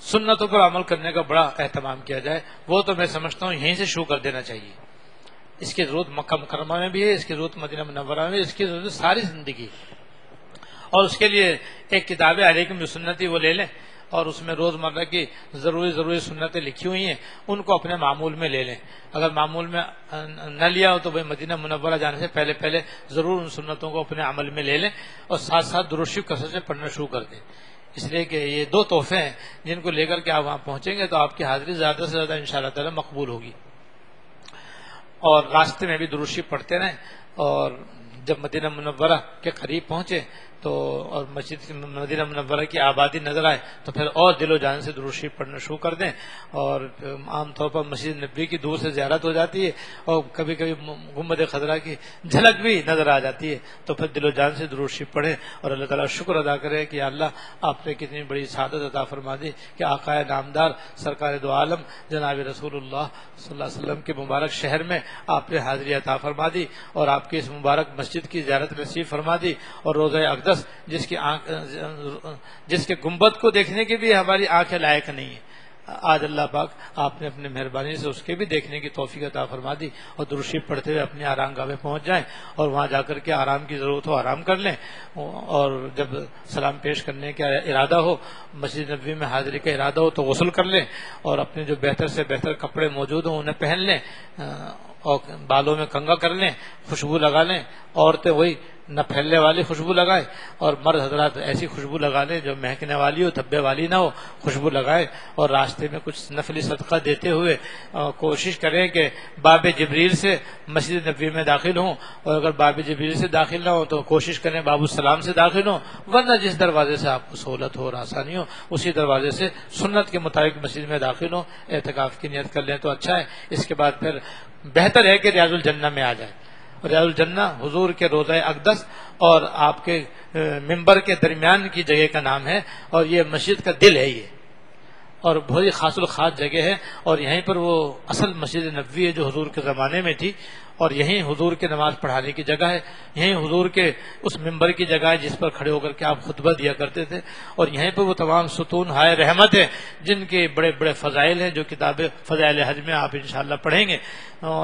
سنتوں پر عمل کرنے کا بڑا اہتمام کیا جائے، وہ تو میں سمجھتا ہوں یہیں سے شروع کر دینا چاہیے۔ اس کی ضرورت مکہ مکرمہ میں بھی ہے، اس کی ضرورت مدینہ منورہ میں بھی، اس کی ضرورت ساری زندگی، اور اس کے لیے ایک کتاب علیکم بسنتی وہ لے لیں اور اس میں روزمرہ کی ضروری سنتیں لکھی ہوئی ہیں، ان کو اپنے معمول میں لے لیں۔ اگر معمول میں نہ لیا ہو تو بھائی مدینہ منورہ جانے سے پہلے ضرور ان سنتوں کو اپنے عمل میں لے لیں اور ساتھ ساتھ درود شریف کثرت سے پڑھنا شروع کر دیں، اس لیے کہ یہ 2 تحفے ہیں جن کو لے کر کے آپ وہاں پہنچیں گے تو آپ کی حاضری زیادہ سے زیادہ انشاءاللہ تعالی مقبول ہوگی۔ اور راستے میں بھی درود شریف پڑھتے رہیں، اور جب مدینہ منورہ کے قریب پہنچے تو اور مسجد مدینہ منورہ کی آبادی نظر آئے تو پھر اور دل و جان سے درود شریف پڑھنا شروع کر دیں۔ اور عام طور پر مسجد نبوی کی دور سے زیارت ہو جاتی ہے اور کبھی کبھی گنبد خضرا کی جھلک بھی نظر آ جاتی ہے، تو پھر دل و جان سے درود شریف پڑھیں اور اللہ تعالیٰ شکر ادا کرے کہ اللہ آپ نے کتنی بڑی سعادت عطا فرما دی کہ آقا نامدار سرکار دو عالم جناب رسول اللہ صلی اللہ علیہ وسلم کے مبارک شہر میں آپ نے حاضری عطا فرما دی اور آپ کی اس مبارک مسجد کی زیارت نصیب فرما دی، اور روضہ اقدس جس کے گنبد کو دیکھنے کی بھی ہماری آنکھیں لائق نہیں ہیں، آج اللہ پاک آپ نے اپنے مہربانی سے اس کے بھی دیکھنے کی توفیق عطا فرما دی، اور درود شریف پڑھتے ہوئے اپنی آرام گاہ میں پہنچ جائیں اور وہاں جا کر کے آرام کی ضرورت ہو آرام کر لیں، اور جب سلام پیش کرنے کا ارادہ ہو، مسجد نبوی میں حاضری کا ارادہ ہو تو غسل کر لیں اور اپنے جو بہتر سے بہتر کپڑے موجود ہوں انہیں پہن لیں اور بالوں میں کنگھا کر لیں، خوشبو لگا لیں، عورتیں وہی نہ پھیلنے والی خوشبو لگائے اور مرد حضرات ایسی خوشبو لگا لیں جو مہکنے والی ہو، دھبے والی نہ ہو، خوشبو لگائے، اور راستے میں کچھ نفلی صدقہ دیتے ہوئے کوشش کریں کہ باب جبریل سے مسجد نبوی میں داخل ہوں، اور اگر باب جبریل سے داخل نہ ہو تو کوشش کریں باب السلام سے داخل ہوں، ورنہ جس دروازے سے آپ کو سہولت ہو اور آسانی ہو اسی دروازے سے سنت کے مطابق مسجد میں داخل ہوں، اعتکاف کی نیت کر لیں تو اچھا ہے۔ اس کے بعد پھر بہتر ہے کہ ریاض الجنہ میں آ جائیں۔ ریاض الجنہ حضور کے روضہ اقدس اور آپ کے ممبر کے درمیان کی جگہ کا نام ہے، اور یہ مسجد کا دل ہے، یہ اور بہت ہی خاص الخاص جگہ ہے، اور یہیں پر وہ اصل مسجد نبوی ہے جو حضور کے زمانے میں تھی، اور یہیں حضور کے نماز پڑھانے کی جگہ ہے، یہیں حضور کے اس ممبر کی جگہ ہے جس پر کھڑے ہو کر کے آپ خطبہ دیا کرتے تھے، اور یہیں پر وہ تمام ستون ہائے رحمت ہیں جن کے بڑے بڑے فضائل ہیں جو کتاب فضائل حج میں آپ انشاءاللہ پڑھیں گے۔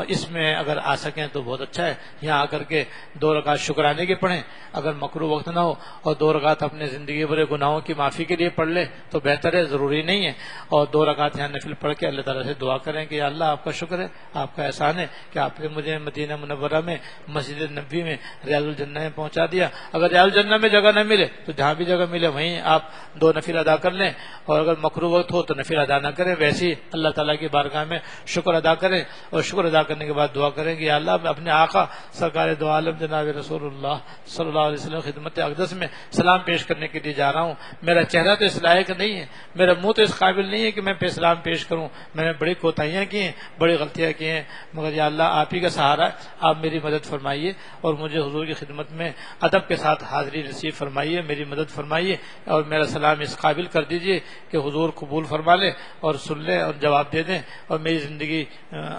اس میں اگر آ سکیں تو بہت اچھا ہے، یہاں آ کر کے 2 رکعت شکرانے کے پڑھیں، اگر مکروہ وقت نہ ہو، اور 2 رکعت اپنے زندگی بھرے گناہوں کی معافی کے لیے پڑھ لے تو بہتر ہے، ضروری نہیں ہے، اور 2 رکعت یہاں نفل پڑھ کے اللہ تعالیٰ سے دعا کریں کہ یا اللہ آپ کا شکر ہے، آپ کا احسان ہے کہ آپ نے مجھے مدینہ منورہ میں مسجد نبوی میں ریاض الجنہ میں پہنچا دیا۔ اگر ریاض الجنہ میں جگہ نہ ملے تو جہاں بھی جگہ ملے وہیں آپ 2 نفل ادا کر لیں، اور اگر مکروہ وقت ہو تو نفل ادا نہ کریں، ویسے ہی اللہ تعالیٰ کی بارگاہ میں شکر ادا کریں، اور شکر ادا کرنے کے بعد دعا کریں کہ یا اللہ میں اپنے آقا سرکار دو عالم جناب رسول اللہ صلی اللہ علیہ وسلم خدمت اقدس میں سلام پیش کرنے کے لیے جا رہا ہوں، میرا چہرہ تو اس لائق نہیں ہے، میرا منہ تو اس قابل نہیں ہے کہ میں پہ سلام پیش کروں، میں نے بڑی کوتاہیاں کی ہیں، بڑی غلطیاں کی ہیں، مگر یا اللہ آپ ہی کا سہارا چاہ رہا ہے، آپ میری مدد فرمائیے اور مجھے حضور کی خدمت میں ادب کے ساتھ حاضری نصیب فرمائیے، میری مدد فرمائیے اور میرا سلام اس قابل کر دیجئے کہ حضور قبول فرما لے اور سن لے اور جواب دے دیں اور میری زندگی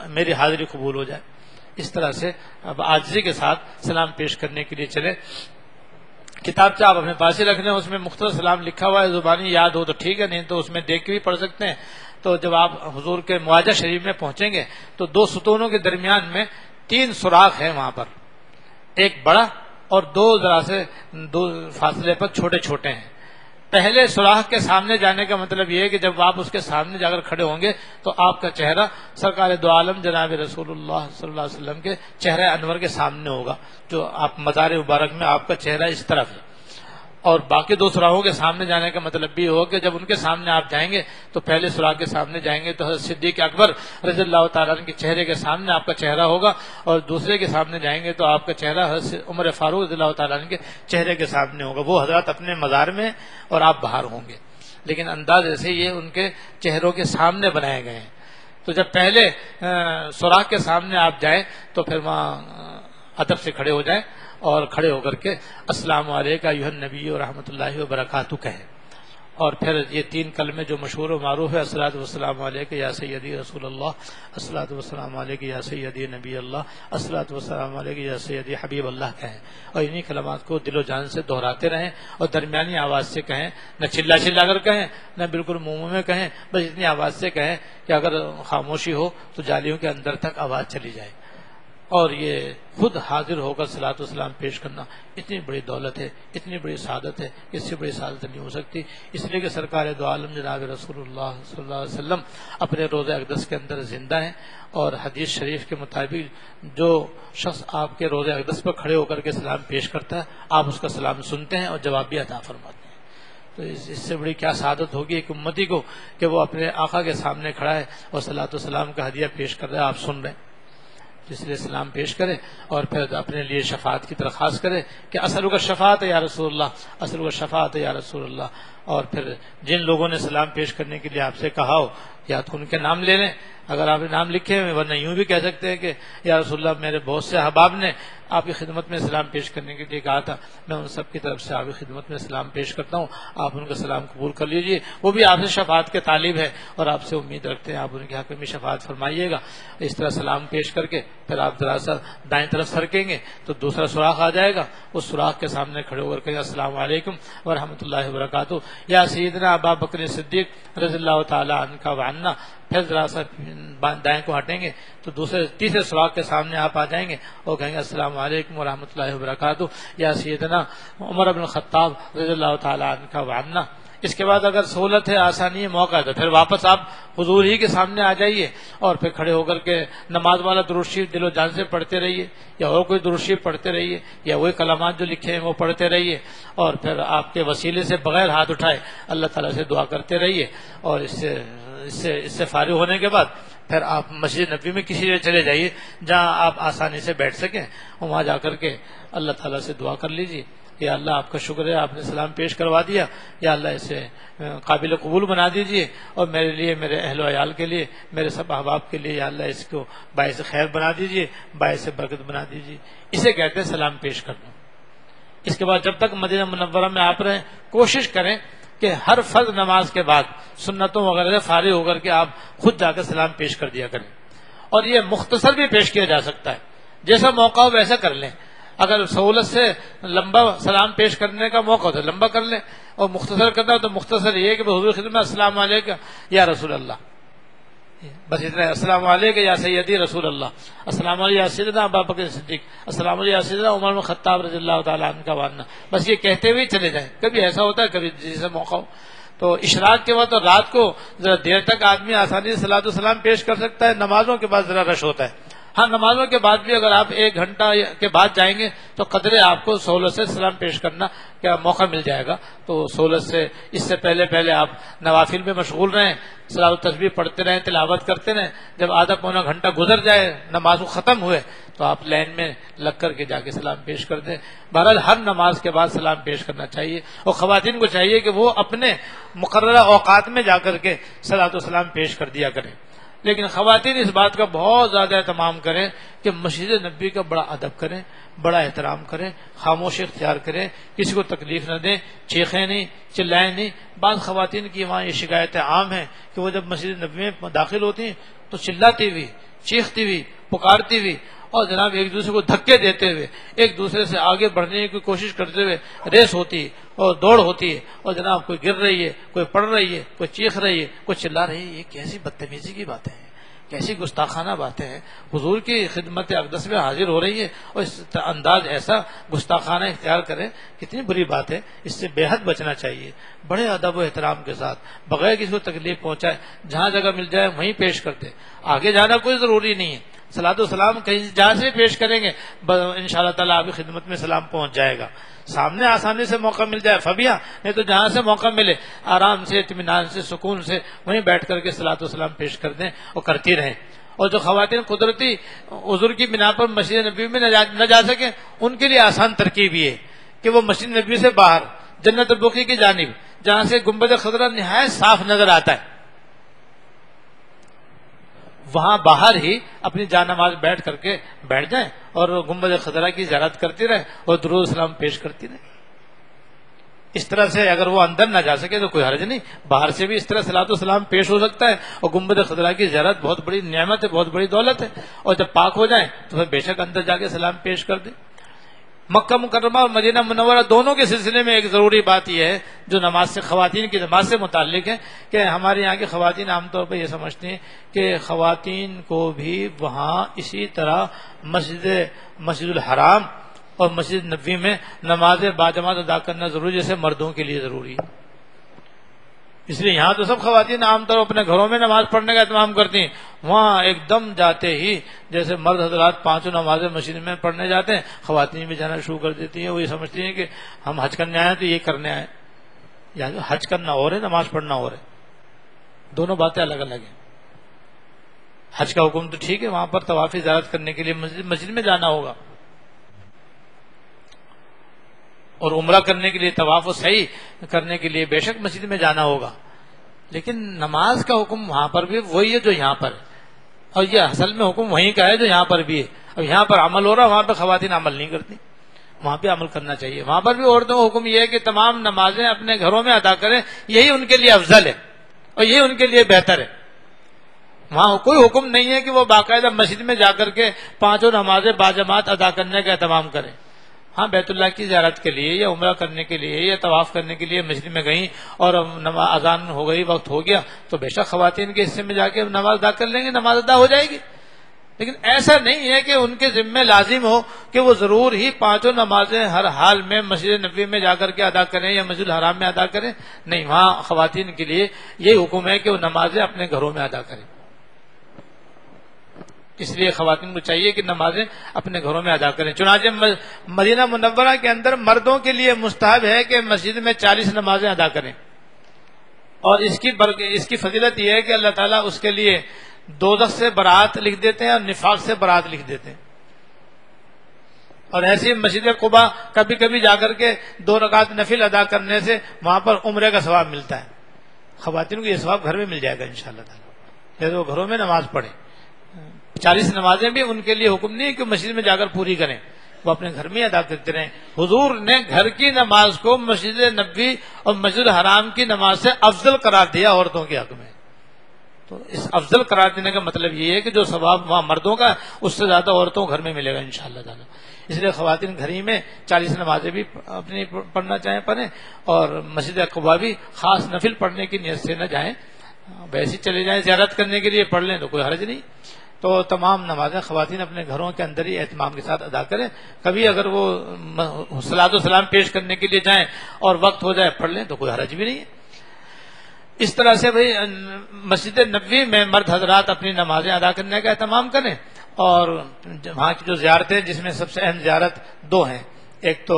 میری حاضری قبول ہو جائے۔ اس طرح سے اب عاجزی کے ساتھ سلام پیش کرنے کے لیے چلے۔ کتابچہ آپ اپنے پاس ہی رکھ لیں، اس میں مختصر سلام لکھا ہوا ہے، زبانی یاد ہو تو ٹھیک ہے، نہیں تو اس میں دیکھ کے بھی پڑھ سکتے ہیں۔ تو جب آپ حضور کے معاجہ شریف میں پہنچیں گے تو دو ستونوں کے درمیان میں 3 سوراخ ہیں، وہاں پر ایک بڑا اور ذرا سے دو فاصلے پر چھوٹے چھوٹے ہیں۔ پہلے سوراخ کے سامنے جانے کا مطلب یہ ہے کہ جب آپ اس کے سامنے جا کر کھڑے ہوں گے تو آپ کا چہرہ سرکار دو عالم جناب رسول اللہ صلی اللہ علیہ وسلم کے چہرہ انور کے سامنے ہوگا، جو آپ مزار مبارک میں آپ کا چہرہ اس طرف ہے۔ اور باقی 2 سوراخوں کے سامنے جانے کا مطلب بھی ہوگا کہ جب ان کے سامنے آپ جائیں گے تو پہلے سوراخ کے سامنے جائیں گے تو حضرت صدیق اکبر رضی اللہ تعالیٰ عنہ کے چہرے کے سامنے آپ کا چہرہ ہوگا، اور دوسرے کے سامنے جائیں گے تو آپ کا چہرہ حضرت عمر فاروق رضی اللہ تعالیٰ عنہ کے چہرے کے سامنے ہوگا۔ وہ حضرات اپنے مزار میں اور آپ باہر ہوں گے، لیکن انداز ایسے یہ ان کے چہروں کے سامنے بنائے گئے ہیں۔ تو جب پہلے سوراخ کے سامنے آپ جائیں تو پھر وہاں ادب سے کھڑے ہو جائیں اور کھڑے ہو کر کے السلام علیکم ایھا النبی و رحمۃ اللہ وبرکاتہ کہیں، اور پھر یہ 3 کلمے جو مشہور و معروف ہے، الصلاۃ والسلام علیک یا سیدی رسول اللہ، الصلاۃ والسلام علیک یا سیدی نبی اللہ، الصلاۃ والسلام علیک یا سیدی حبیب اللہ کہیں، اور انہی کلمات کو دل و جان سے دہراتے رہیں اور درمیانی آواز سے کہیں، نہ چلا چلا کر کہیں نہ بالکل منہ میں کہیں، بس اتنی آواز سے کہیں کہ اگر خاموشی ہو تو جالیوں کے اندر تک آواز چلی جائے۔ اور یہ خود حاضر ہو کر صلاۃ والسلام پیش کرنا اتنی بڑی دولت ہے، اتنی بڑی سعادت ہے، اس سے بڑی سعادت نہیں ہو سکتی، اس لیے کہ سرکار دو عالم جناب رسول اللہ صلی اللہ علیہ وسلم اپنے روضہ اقدس کے اندر زندہ ہیں، اور حدیث شریف کے مطابق جو شخص آپ کے روضہ اقدس پر کھڑے ہو کر کے سلام پیش کرتا ہے آپ اس کا سلام سنتے ہیں اور جواب بھی عطا فرماتے ہیں۔ تو اس سے بڑی کیا سعادت ہوگی ایک امتی کو کہ وہ اپنے آقا کے سامنے کھڑا ہے اور صلاۃ والسلام کا ہدیہ پیش کر رہا ہے، آپ سن رہے ہیں، اس لیے سلام پیش کرے اور پھر اپنے لیے شفاعت کی درخواست کرے کہ اسألک الشفاعۃ یا رسول اللہ، اسألک الشفاعۃ یا رسول اللہ، اور پھر جن لوگوں نے سلام پیش کرنے کے لیے آپ سے کہا ہو یا تو ان کے نام لے لیں اگر آپ نے نام لکھے ہوئے، ورنہ یوں بھی کہہ سکتے ہیں کہ یا رسول اللہ میرے بہت سے احباب نے آپ کی خدمت میں سلام پیش کرنے کے لیے کہا تھا، میں ان سب کی طرف سے آپ کی خدمت میں سلام پیش کرتا ہوں، آپ ان کا سلام قبول کر لیجئے، وہ بھی آپ سے شفاعت کے طالب ہے اور آپ سے امید رکھتے ہیں آپ ان کے حق میں شفاعت فرمائیے گا۔ اس طرح سلام پیش کر کے پھر آپ ذرا سا دائیں طرف سرکیں گے تو دوسرا سوراخ آ جائے گا، اس سوراخ کے سامنے کھڑے ہو کر کے السلام علیکم ورحمۃ اللہ وبرکاتہ یا سیدنا ابا بکر صدیق رضی اللہ تعالی عنہ وعنا، پھر ذرا سا دائیں کو ہٹیں گے تو تیسرے سوراخ کے سامنے آپ آ جائیں گے اور کہیں گے السلام علیکم ورحمۃ اللہ وبرکاتہ یا سیدنا عمر بن الخطاب رضی اللہ تعالی عنہ وعنا۔ اس کے بعد اگر سہولت ہے، آسانی ہے، موقع ہے تو پھر واپس آپ حضور ہی کے سامنے آ جائیے اور پھر کھڑے ہو کر کے نماز والا درود شریف دل و جان سے پڑھتے رہیے یا اور کوئی درود شریف پڑھتے رہیے یا وہی کلمات جو لکھے ہیں وہ پڑھتے رہیے، اور پھر آپ کے وسیلے سے بغیر ہاتھ اٹھائے اللہ تعالیٰ سے دعا کرتے رہیے، اور اس سے فارغ ہونے کے بعد پھر آپ مسجد نبوی میں کسی جگہ چلے جائیے جہاں آپ آسانی سے بیٹھ سکیں، وہاں جا کر کے اللہ تعالیٰ سے دعا کر لیجیے، یا اللہ آپ کا شکر ہے آپ نے سلام پیش کروا دیا، یا اللہ اسے قابل قبول بنا دیجئے، اور میرے لیے، میرے اہل و عیال کے لیے، میرے سب احباب کے لیے یا اللہ اس کو باعث خیر بنا دیجئے، باعث برکت بنا دیجئے، اسے کہتے ہیں سلام پیش کرنا۔ اس کے بعد جب تک مدینہ منورہ میں آپ رہیں کوشش کریں کہ ہر فرض نماز کے بعد سنتوں وغیرہ سے فارغ ہو کر کے آپ خود جا کر سلام پیش کر دیا کریں، اور یہ مختصر بھی پیش کیا جا سکتا ہے، جیسا موقع ہو ویسا کر لیں، اگر سہولت سے لمبا سلام پیش کرنے کا موقع ہو تو لمبا کر لیں، اور مختصر کرنا ہو تو مختصر یہ کہ حضور خدمت السلام علیکم یا رسول اللہ، بس اتنا، السلام علیکم یا سیدی رسول اللہ، السلام علیکم یا سیدنا ابا بکر صدیق، السلام علیکم یا سیدنا عمر بن خطاب رضی اللہ تعالیٰ عنہ کا وعنا، بس یہ کہتے ہوئے چلے جائیں۔ کبھی ایسا ہوتا ہے کبھی جیسے موقع ہو، تو اشراق کے وقت اور رات کو ذرا دیر تک آدمی آسانی سے صلاۃ والسلام پیش کر سکتا ہے، نمازوں کے بعد ذرا رش ہوتا ہے، ہاں نمازوں کے بعد بھی اگر آپ 1 گھنٹہ کے بعد جائیں گے تو قدرے آپ کو سہولت سے سلام پیش کرنا کا موقع مل جائے گا، تو سہولت سے اس سے پہلے آپ نوافل میں مشغول رہیں، صلاۃ التسبیح پڑھتے رہیں، تلاوت کرتے رہیں، جب آدھا پونا گھنٹہ گزر جائے نماز ختم ہوئے تو آپ لائن میں لگ کر کے جا کے سلام پیش کر دیں۔ بہرحال ہر نماز کے بعد سلام پیش کرنا چاہیے، اور خواتین کو چاہیے کہ وہ اپنے مقررہ اوقات میں جا کر کے صلاۃ والسلام پیش کر دیا کریں۔ لیکن خواتین اس بات کا بہت زیادہ اہتمام کریں کہ مسجد نبوی کا بڑا ادب کریں، بڑا احترام کریں، خاموشی اختیار کریں، کسی کو تکلیف نہ دیں، چیخیں نہیں، چلائیں نہیں۔ بعض خواتین کی وہاں یہ شکایتیں عام ہیں کہ وہ جب مسجد نبوی میں داخل ہوتی ہیں تو چلاتی ہوئی، چیختی ہوئی، پکارتی ہوئی، اور جناب ایک دوسرے کو دھکے دیتے ہوئے، ایک دوسرے سے آگے بڑھنے کی کوشش کرتے ہوئے ریس ہوتی ہے اور دوڑ ہوتی ہے، اور جناب کوئی گر رہی ہے، کوئی پڑ رہی ہے، کوئی چیخ رہی ہے، کوئی چلا رہی ہے۔ یہ کیسی بدتمیزی کی باتیں ہیں، کیسی گستاخانہ باتیں ہیں۔ حضور کی خدمت اقدس میں حاضر ہو رہی ہے اور اس انداز ایسا گستاخانہ اختیار کریں، کتنی بری بات ہے۔ اس سے بے حد بچنا چاہیے، بڑے ادب و احترام کے ساتھ، بغیر کسی کو تکلیف پہنچائے، جہاں جگہ مل جائے وہیں پیش کر دے۔ آگے جانا کوئی ضروری نہیں ہے، صلاۃ و سلام کہیں جہاں سے پیش کریں گے ان شاء اللہ تعالیٰ آپ کی خدمت میں سلام پہنچ جائے گا۔ سامنے آسانی سے موقع مل جائے فبیا، نہیں تو جہاں سے موقع ملے آرام سے، اطمینان سے، سکون سے وہیں بیٹھ کر کے صلاۃ و سلام پیش کر دیں اور کرتی رہیں۔ اور جو خواتین قدرتی عذر کی بنا پر مسجد نبوی میں نہ جا سکیں، ان کے لیے آسان ترکیب یہ ہے کہ وہ مسجد نبوی سے باہر جنت البقیع کی جانب، جہاں سے گنبد خضرا نہایت صاف نظر آتا ہے، وہاں باہر ہی اپنی جان نماز بیٹھ کر کے بیٹھ جائیں اور گنبد خضرا کی زیارت کرتی رہیں اور درود السلام پیش کرتی رہیں۔ اس طرح سے اگر وہ اندر نہ جا سکے تو کوئی حرج نہیں، باہر سے بھی اس طرح صلاۃ و سلام پیش ہو سکتا ہے، اور گنبد خضرا کی زیارت بہت بڑی نعمت ہے، بہت بڑی دولت ہے، اور جب پاک ہو جائیں تو پھر بے شک اندر جا کے سلام پیش کر دیں۔ مکہ مکرمہ اور مدینہ منورہ دونوں کے سلسلے میں ایک ضروری بات یہ ہے جو نماز سے، خواتین کی نماز سے متعلق ہے، کہ ہمارے یہاں کی خواتین عام طور پر یہ سمجھتی ہیں کہ خواتین کو بھی وہاں اسی طرح مسجد الحرام اور مسجد نبوی میں نماز باجماعت ادا کرنا ضروری جیسے مردوں کے لیے ضروری ہے۔ اس لیے یہاں تو سب خواتین عام طور پر اپنے گھروں میں نماز پڑھنے کا اہتمام کرتی ہیں، وہاں ایک دم جاتے ہی جیسے مرد حضرات پانچوں نمازیں مسجد میں پڑھنے جاتے ہیں، خواتین بھی جانا شروع کر دیتی ہیں۔ وہ یہ سمجھتی ہیں کہ ہم حج کرنے آئے تو یہ کرنے آئے، یا حج کرنا اور ہے، نماز پڑھنا اور ہے، دونوں باتیں الگ الگ ہیں۔ حج کا حکم تو ٹھیک ہے، وہاں پر طواف زیارت کرنے کے لیے مسجد میں جانا ہوگا، اور عمرہ کرنے کے لیے طواف و سعی کرنے کے لیے بے شک مسجد میں جانا ہوگا، لیکن نماز کا حکم وہاں پر بھی وہی ہے جو یہاں پر ہے، اور یہ اصل میں حکم وہیں کا ہے جو یہاں پر بھی ہے۔ اب یہاں پر عمل ہو رہا، وہاں پہ خواتین عمل نہیں کرتی، وہاں پہ عمل کرنا چاہیے۔ وہاں پر بھی عورتوں کا حکم یہ ہے کہ تمام نمازیں اپنے گھروں میں ادا کریں، یہی ان کے لیے افضل ہے اور یہی ان کے لیے بہتر ہے۔ وہاں کوئی حکم نہیں ہے کہ وہ باقاعدہ مسجد میں جا کر کے پانچوں نمازیں باجماعت ادا کرنے کا اہتمام کریں۔ ہاں بیت اللہ کی زیارت کے لیے یا عمرہ کرنے کے لیے یا طواف کرنے کے لیے مسجد میں گئیں اور اذان ہو گئی، وقت ہو گیا، تو بے شک خواتین کے حصے میں جا کے نماز ادا کر لیں گے، نماز ادا ہو جائے گی۔ لیکن ایسا نہیں ہے کہ ان کے ذمہ لازم ہو کہ وہ ضرور ہی پانچوں نمازیں ہر حال میں مسجد نبوی میں جا کر کے ادا کریں یا مسجد الحرام میں ادا کریں، نہیں، وہاں خواتین کے لیے یہی حکم ہے کہ وہ نمازیں اپنے گھروں میں ادا کریں۔ اس لیے خواتین کو چاہیے کہ نمازیں اپنے گھروں میں ادا کریں۔ چنانچہ مدینہ منورہ کے اندر مردوں کے لیے مستحب ہے کہ مسجد میں 40 نمازیں ادا کریں، اور اس کی فضیلت یہ ہے کہ اللہ تعالیٰ اس کے لیے دوزخ سے برات لکھ دیتے ہیں اور نفاق سے برات لکھ دیتے ہیں۔ اور ایسی مسجد قباء کبھی کبھی جا کر کے 2 رکعت نفل ادا کرنے سے وہاں پر عمرے کا ثواب ملتا ہے۔ خواتین کو یہ ثواب گھر میں مل جائے گا انشاءاللہ تعالیٰ، جیسے وہ گھروں میں نماز پڑھیں۔ 40 نمازیں بھی ان کے لیے حکم نہیں کہ مسجد میں جا کر پوری کریں، وہ اپنے گھر میں ادا کرتے رہیں۔ حضور نے گھر کی نماز کو مسجد نبوی اور مسجد الحرام کی نماز سے افضل قرار دیا عورتوں کے حق میں۔ تو اس افضل قرار دینے کا مطلب یہ ہے کہ جو ثواب وہاں مردوں کا اس سے زیادہ عورتوں کو گھر میں ملے گا انشاءاللہ تعالی۔ اس لیے خواتین گھر ہی میں 40 نمازیں بھی اپنی پڑھنا چاہیں پڑھیں، اور مسجد قباء بھی خاص نفل پڑھنے کی نیت سے نہ جائیں، ویسے چلے جائیں زیارت کرنے کے لیے پڑھ لیں تو کوئی حرج نہیں۔ تو تمام نمازیں خواتین اپنے گھروں کے اندر ہی اہتمام کے ساتھ ادا کریں، کبھی اگر وہ صلاۃ و سلام پیش کرنے کے لیے جائیں اور وقت ہو جائے پڑھ لیں تو کوئی حرج بھی نہیں ہے۔ اس طرح سے بھئی مسجد نبوی میں مرد حضرات اپنی نمازیں ادا کرنے کا اہتمام کریں، اور وہاں کی جو زیارتیں جس میں سب سے اہم زیارت 2 ہیں، ایک تو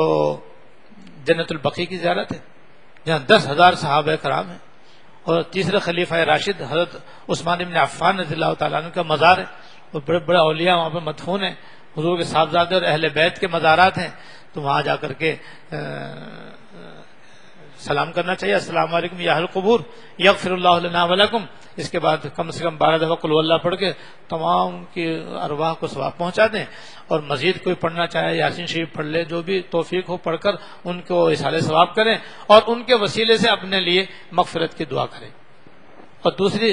جنت البقیع کی زیارت ہے جہاں 10,000 صحابہ کرام ہیں، اور تیسرے خلیفہ راشد حضرت عثمان بن عفان رضی اللہ تعالیٰ عنہ کا مزار ہے، اور بڑے بڑے اولیاء وہاں پہ مدفون ہیں، حضور کے صاحبزادے اور اہل بیت کے مزارات ہیں، تو وہاں جا کر کے سلام کرنا چاہیے، السلام علیکم یا اہل القبور یغفر اللہ لنا ولکم. اس کے بعد کم سے کم 12 دفعہ قل هو اللہ پڑھ کے تمام کی ارواح کو ثواب پہنچا دیں. اور مزید کوئی پڑھنا چاہے یاسین شریف پڑھ لے، جو بھی توفیق ہو پڑھ کر ان کو اصحال ثواب کریں اور ان کے وسیلے سے اپنے لیے مغفرت کی دعا کریں. اور دوسری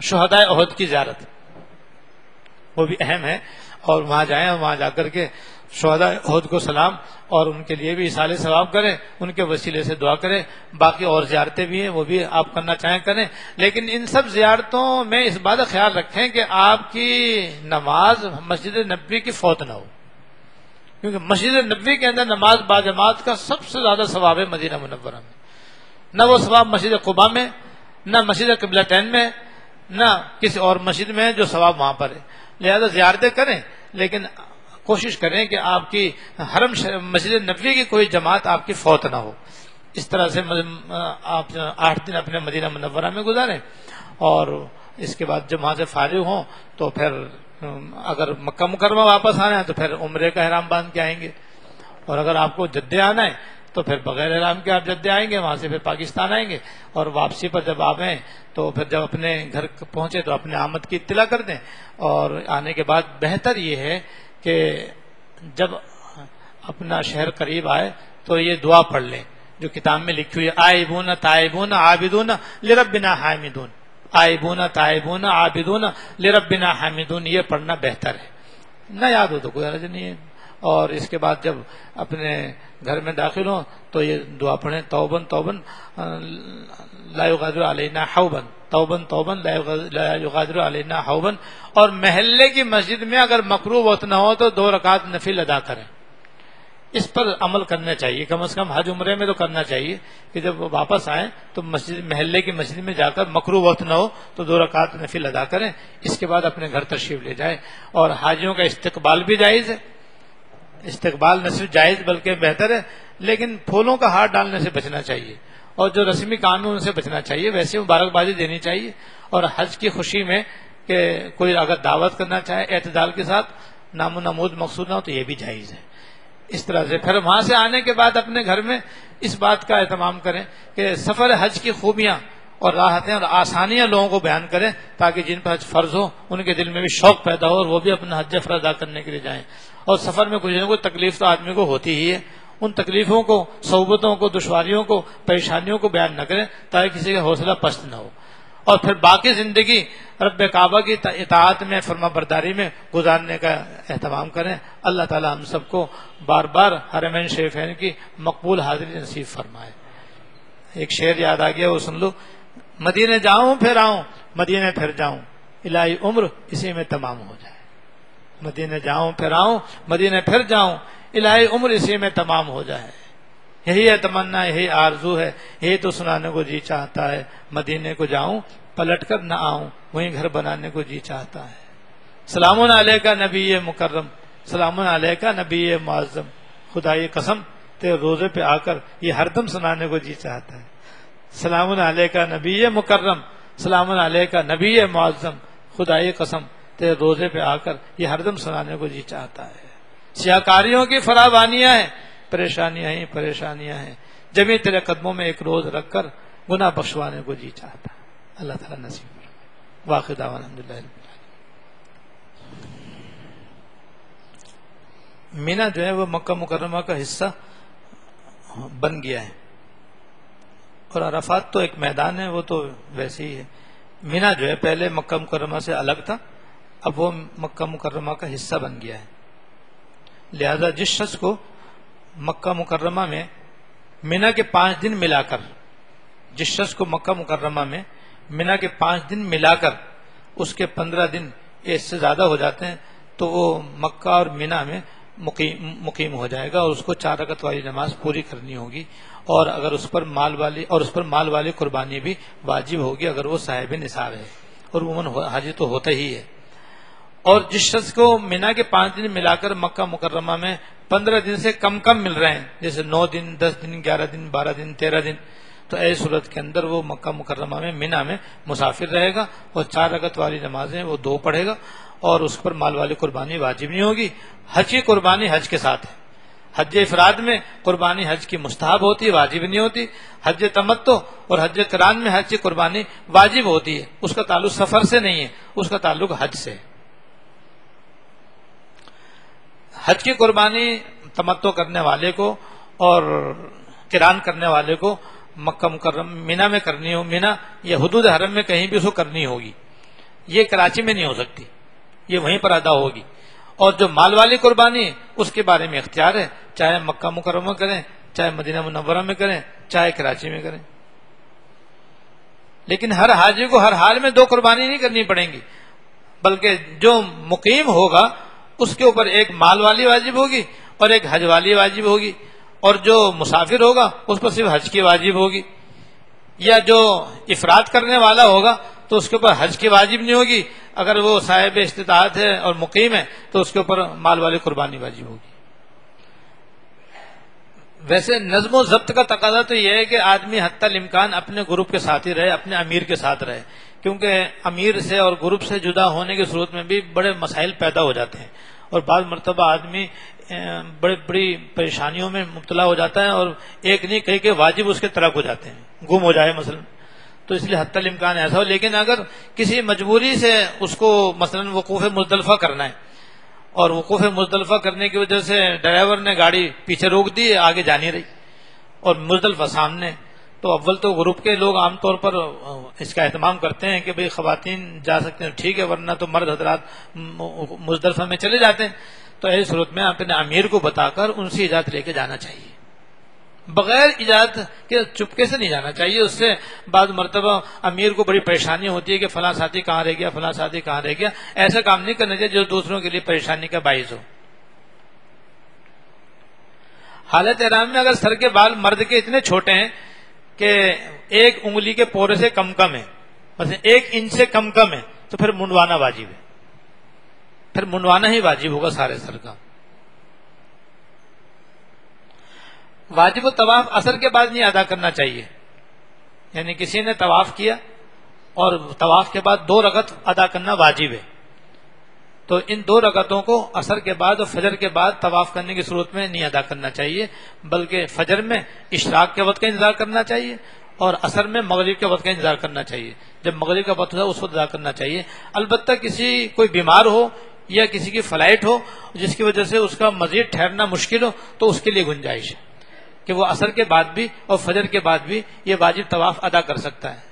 شہداء احد کی زیارت، وہ بھی اہم ہے، اور وہاں جائیں اور وہاں جا کر کے شہداء احد کو سلام اور ان کے لیے بھی اصحال ثواب کریں، ان کے وسیلے سے دعا کریں. باقی اور زیارتیں بھی ہیں، وہ بھی آپ کرنا چاہیں کریں، لیکن ان سب زیارتوں میں اس بات کا خیال رکھیں کہ آپ کی نماز مسجد نبوی کی فوت نہ ہو، کیونکہ مسجد نبوی کے اندر نماز باجماعت کا سب سے زیادہ ثواب ہے مدینہ منورہ میں. نہ وہ ثواب مسجد قباء میں، نہ مسجد قبلتین میں، نہ کسی اور مسجد میں جو ثواب وہاں پر ہے. لہذا زیارتیں کریں، لیکن کوشش کریں کہ آپ کی حرم مسجد نبوی کی کوئی جماعت آپ کی فوت نہ ہو. اس طرح سے آپ 8 دن اپنے مدینہ منورہ میں گزاریں، اور اس کے بعد جب وہاں سے فارغ ہوں تو پھر اگر مکہ مکرمہ واپس آنا ہے تو پھر عمرے کا احرام باندھ کے آئیں گے، اور اگر آپ کو جدے آنا ہے تو پھر بغیر احرام کے آپ جدے آئیں گے، وہاں سے پھر پاکستان آئیں گے. اور واپسی پر جب آپ آئیں تو پھر جب اپنے گھر پہنچے تو اپنے آمد کی اطلاع کر دیں. اور آنے کے بعد بہتر یہ ہے کہ جب اپنا شہر قریب آئے تو یہ دعا پڑھ لیں جو کتاب میں لکھی ہوئی ہے، آئبون تائبون عابدون لربنا حامدون، آئبون تائبون عابدون لربنا حامدون، یہ پڑھنا بہتر ہے. نہ یاد ہو تو کوئی حرج نہیں ہے. اور اس کے بعد جب اپنے گھر میں داخل ہوں تو یہ دعا پڑھیں، توبن توبن لا یغادر علینا حوبن، توبن توبن لا یغادر علینا حوبن. اور محلے کی مسجد میں اگر مکروہ وقت نہ ہو تو 2 رکعت نفل ادا کریں. اس پر عمل کرنا چاہیے، کم از کم حج عمرے میں تو کرنا چاہیے کہ جب وہ واپس آئیں تو مسجد محلے کی مسجد میں جا کر مکروہ وقت نہ ہو تو 2 رکعت نفل ادا کریں. اس کے بعد اپنے گھر تشریف لے جائیں. اور حاجیوں کا استقبال بھی جائز ہے، استقبال نہ صرف جائز بلکہ بہتر ہے، لیکن پھولوں کا ہار ڈالنے سے بچنا چاہیے اور جو رسمی قانون سے بچنا چاہیے. ویسے مبارکبادی دینی چاہیے، اور حج کی خوشی میں کہ کوئی اگر دعوت کرنا چاہے اعتدال کے ساتھ، نام و نمود مقصود نہ ہو تو یہ بھی جائز ہے. اس طرح سے پھر وہاں سے آنے کے بعد اپنے گھر میں اس بات کا اہتمام کریں کہ سفر حج کی خوبیاں اور راحتیں اور آسانیاں لوگوں کو بیان کریں، تاکہ جن پر حج فرض ہو ان کے دل میں بھی شوق پیدا ہو اور وہ بھی اپنا حج فرض ادا کرنے کے لیے جائیں. اور سفر میں کچھ نہ کچھ تکلیف تو آدمی کو ہوتی ہی ہے، ان تکلیفوں کو، صعوبتوں کو، دشواریوں کو، پریشانیوں کو بیان نہ کریں تاکہ کسی کا حوصلہ پست نہ ہو. اور پھر باقی زندگی رب کعبہ کی اطاعت میں، فرما برداری میں گزارنے کا اہتمام کریں. اللہ تعالی ہم سب کو بار بار حرمین شریفین کی مقبول حاضری نصیب فرمائے. ایک شعر یاد آ گیا، وہ سن لو. مدینے جاؤں پھر آؤں، مدینے پھر جاؤں، الہی عمر اسی میں تمام ہو جائے. مدینے جاؤں پھر آؤں، مدینے پھر جاؤں، الہی عمر اسی میں تمام ہو جائے. یہی ہے تمنا، یہی آرزو ہے، یہی تو سنانے کو جی چاہتا ہے. مدینے کو جاؤں پلٹ کر نہ آؤں، وہیں گھر بنانے کو جی چاہتا ہے. سلام علیکہ نبی مکرم، سلام علیکہ نبی معظم، خدا یہ قسم تیرے روزے پہ آ کر یہ ہر دم سنانے کو جی چاہتا ہے. سلام علیکہ نبی مکرم، سلام علیکہ نبی معظم، خدا یہ قسم تیرے روزے پہ آ کر یہ ہر دم سنانے کو جی چاہتا ہے. سیاکاریوں کی فراوانیاں ہیں، پریشانیاں ہی پریشانیاں ہیں، جبھی تیرے قدموں میں ایک روز رکھ کر گناہ بخشوانے کو جی چاہتا ہے. اللہ تعالیٰ نصیب فرمائے. واخر دعوانا الحمدللہ رب العالمین. مینا جو ہے وہ مکہ مکرمہ کا حصہ بن گیا ہے، اور عرفات تو ایک میدان ہے، وہ تو ویسے ہی ہے. مینا جو ہے پہلے مکہ مکرمہ سے الگ تھا، اب وہ مکہ مکرمہ کا حصہ بن گیا ہے. لہذا جس شخص کو مکہ مکرمہ میں مینا کے 5 دن ملا کر، جس شخص کو مکہ مکرمہ میں مینا کے 5 دن ملا کر اس کے 15 دن اس سے زیادہ ہو جاتے ہیں تو وہ مکہ اور مینا میں مقیم ہو جائے گا، اور اس کو 4 رکعت والی نماز پوری کرنی ہوگی. اور اگر اس پر مال والی قربانی بھی واجب ہوگی اگر وہ صاحب نصاب ہے، اور عموماً حج تو ہوتا ہی ہے. اور جس شخص کو مینا کے 5 دن ملا کر مکہ مکرمہ میں 15 دن سے کم مل رہے ہیں، جیسے 9 دن، 10 دن، 11 دن، 12 دن، 13 دن، تو ایسی صورت کے اندر وہ مکہ مکرمہ میں مینا میں مسافر رہے گا، اور 4 رکعت والی نمازیں وہ 2 پڑھے گا، اور اس پر مال والی قربانی واجب نہیں ہوگی. حج کی قربانی حج کے ساتھ ہے، حج افراد میں قربانی حج کی مستحب ہوتی ہے، واجب نہیں ہوتی. حج تمتع اور حج قران میں حج کی قربانی واجب ہوتی ہے، اس کا تعلق سفر سے نہیں ہے، اس کا تعلق حج سے. حج کی قربانی تمتع کرنے والے کو اور قران کرنے والے کو مکہ مکرم مینا میں کرنی ہو، مینا یا حدود حرم میں کہیں بھی اس کو کرنی ہوگی. یہ کراچی میں نہیں ہو سکتی، یہ وہیں پر ادا ہوگی. اور جو مال والی قربانی ہے اس کے بارے میں اختیار ہے، چاہے مکہ مکرمہ کریں، چاہے مدینہ منورہ میں کریں، چاہے کراچی میں کریں. لیکن ہر حاجی کو ہر حال میں 2 قربانی نہیں کرنی پڑیں گی، بلکہ جو مقیم ہوگا اس کے اوپر ایک مال والی واجب ہوگی اور ایک حج والی واجب ہوگی، اور جو مسافر ہوگا اس پر صرف حج کی واجب ہوگی. یا جو افراد کرنے والا ہوگا تو اس کے اوپر حج کی واجب نہیں ہوگی، اگر وہ صاحب استطاعت ہے اور مقیم ہے تو اس کے اوپر مال والی قربانی واجب ہوگی. ویسے نظم و ضبط کا تقاضا تو یہ ہے کہ آدمی حتی الامکان اپنے گروپ کے ساتھ ہی رہے، اپنے امیر کے ساتھ رہے، کیونکہ امیر سے اور گروپ سے جدا ہونے کی صورت میں بھی بڑے مسائل پیدا ہو جاتے ہیں، اور بعض مرتبہ آدمی بڑی پریشانیوں میں مبتلا ہو جاتا ہے، اور ایک نہیں کئی کے واجب اس کے ترک ہو جاتے ہیں، گم ہو جائے مثلا. تو اس لیے حتی الامکان ایسا ہو. لیکن اگر کسی مجبوری سے اس کو مثلا وقوف مزدلفہ کرنا ہے، اور وقوف مزدلفہ کرنے کی وجہ سے ڈرائیور نے گاڑی پیچھے روک دی، آگے جا نہیں رہی، اور مزدلفہ سامنے، تو اول تو گروپ کے لوگ عام طور پر اس کا اہتمام کرتے ہیں کہ بھئی خواتین جا سکتے ہیں ٹھیک ہے، ورنہ تو مرد حضرات مزدلفہ میں چلے جاتے ہیں. تو ایسی صورت میں اپنے امیر کو بتا کر ان سے اجازت لے کے جانا چاہیے، بغیر اجازت کے چپکے سے نہیں جانا چاہیے. اس سے بعض مرتبہ امیر کو بڑی پریشانی ہوتی ہے کہ فلاں ساتھی کہاں رہ گیا، فلاں ساتھی کہاں رہ گیا. ایسا کام نہیں کرنا چاہیے جو دوسروں کے لیے پریشانی کا باعث ہو. حالت احرام میں اگر سر کے بال مرد کے اتنے چھوٹے ہیں کہ 1 انگلی کے پورے سے کم ہے، مثلا 1 انچ سے کم ہے، تو پھر منڈوانا واجب ہے، پھر منڈوانا ہی واجب ہوگا سارے سر کا. واجب الطواف اثر کے بعد نہیں ادا کرنا چاہیے، یعنی کسی نے طواف کیا اور طواف کے بعد 2 رکعت ادا کرنا واجب ہے، تو ان 2 رکعتوں کو عصر کے بعد اور فجر کے بعد طواف کرنے کی صورت میں نہیں ادا کرنا چاہیے، بلکہ فجر میں اشراق کے وقت کا انتظار کرنا چاہیے اور عصر میں مغرب کے وقت کا انتظار کرنا چاہیے. جب مغرب کا وقت ہو اس وقت ادا کرنا چاہیے. البتہ کسی کوئی بیمار ہو یا کسی کی فلائٹ ہو جس کی وجہ سے اس کا مزید ٹھہرنا مشکل ہو تو اس کے لیے گنجائش ہے کہ وہ عصر کے بعد بھی اور فجر کے بعد بھی یہ واجب طواف ادا کر سکتا ہے.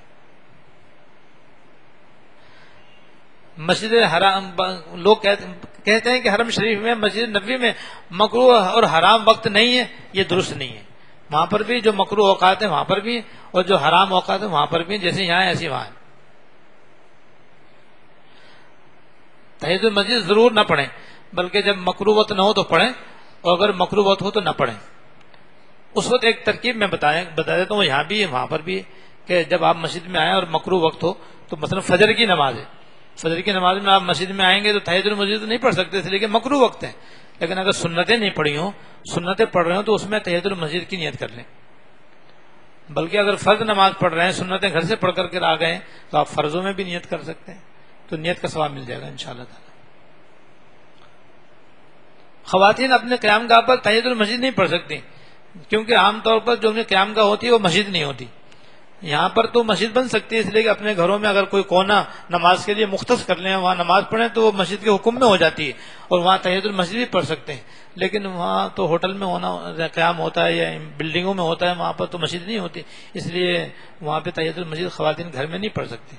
مسجد حرام لوگ کہتے ہیں کہ حرم شریف میں مسجد نبوی میں مکروہ اور حرام وقت نہیں ہے، یہ درست نہیں ہے. وہاں پر بھی جو مکروہ اوقات ہیں وہاں پر بھی ہیں، اور جو حرام اوقات ہیں وہاں پر بھی ہیں، جیسے یہاں ہے ایسے وہاں ہے. تحیۃ المسجد ضرور نہ پڑھیں، بلکہ جب مکروہ وقت نہ ہو تو پڑھیں، اور اگر مکروہ وقت ہو تو نہ پڑھیں. اس وقت ایک ترکیب میں بتا دیتا ہوں، یہاں بھی ہے وہاں پر بھی ہے، کہ جب آپ مسجد میں آئیں اور مکروہ وقت ہو، تو مثلا فجر کی نماز ہے، فجر کی نماز میں آپ مسجد میں آئیں گے تو تحیۃ المسجد نہیں پڑھ سکتے، اس لیے کہ مکروہ وقت ہے. لیکن اگر سنتیں نہیں پڑھی ہوں، سنتیں پڑھ رہے ہوں تو اس میں تحیۃ المسجد کی نیت کر لیں. بلکہ اگر فرض نماز پڑھ رہے ہیں، سنتیں گھر سے پڑھ کر کے آ گئے تو آپ فرضوں میں بھی نیت کر سکتے ہیں، تو نیت کا ثواب مل جائے گا انشاءاللہ تعالی. خواتین اپنے قیام گاہ پر تحیۃ المسجد نہیں پڑھ سکتی، کیونکہ عام طور پر جو قیام گاہ ہوتی ہے وہ مسجد نہیں ہوتی. یہاں پر تو مسجد بن سکتی ہے، اس لیے کہ اپنے گھروں میں اگر کوئی کونا نماز کے لیے مختص کر لیں، وہاں نماز پڑھیں تو وہ مسجد کے حکم میں ہو جاتی ہے، اور وہاں تحیۃ المسجد بھی پڑھ سکتے ہیں. لیکن وہاں تو ہوٹل میں ہونا قیام ہوتا ہے یا بلڈنگوں میں ہوتا ہے، وہاں پر تو مسجد نہیں ہوتی، اس لیے وہاں پہ تحیۃ المسجد خواتین گھر میں نہیں پڑھ سکتی.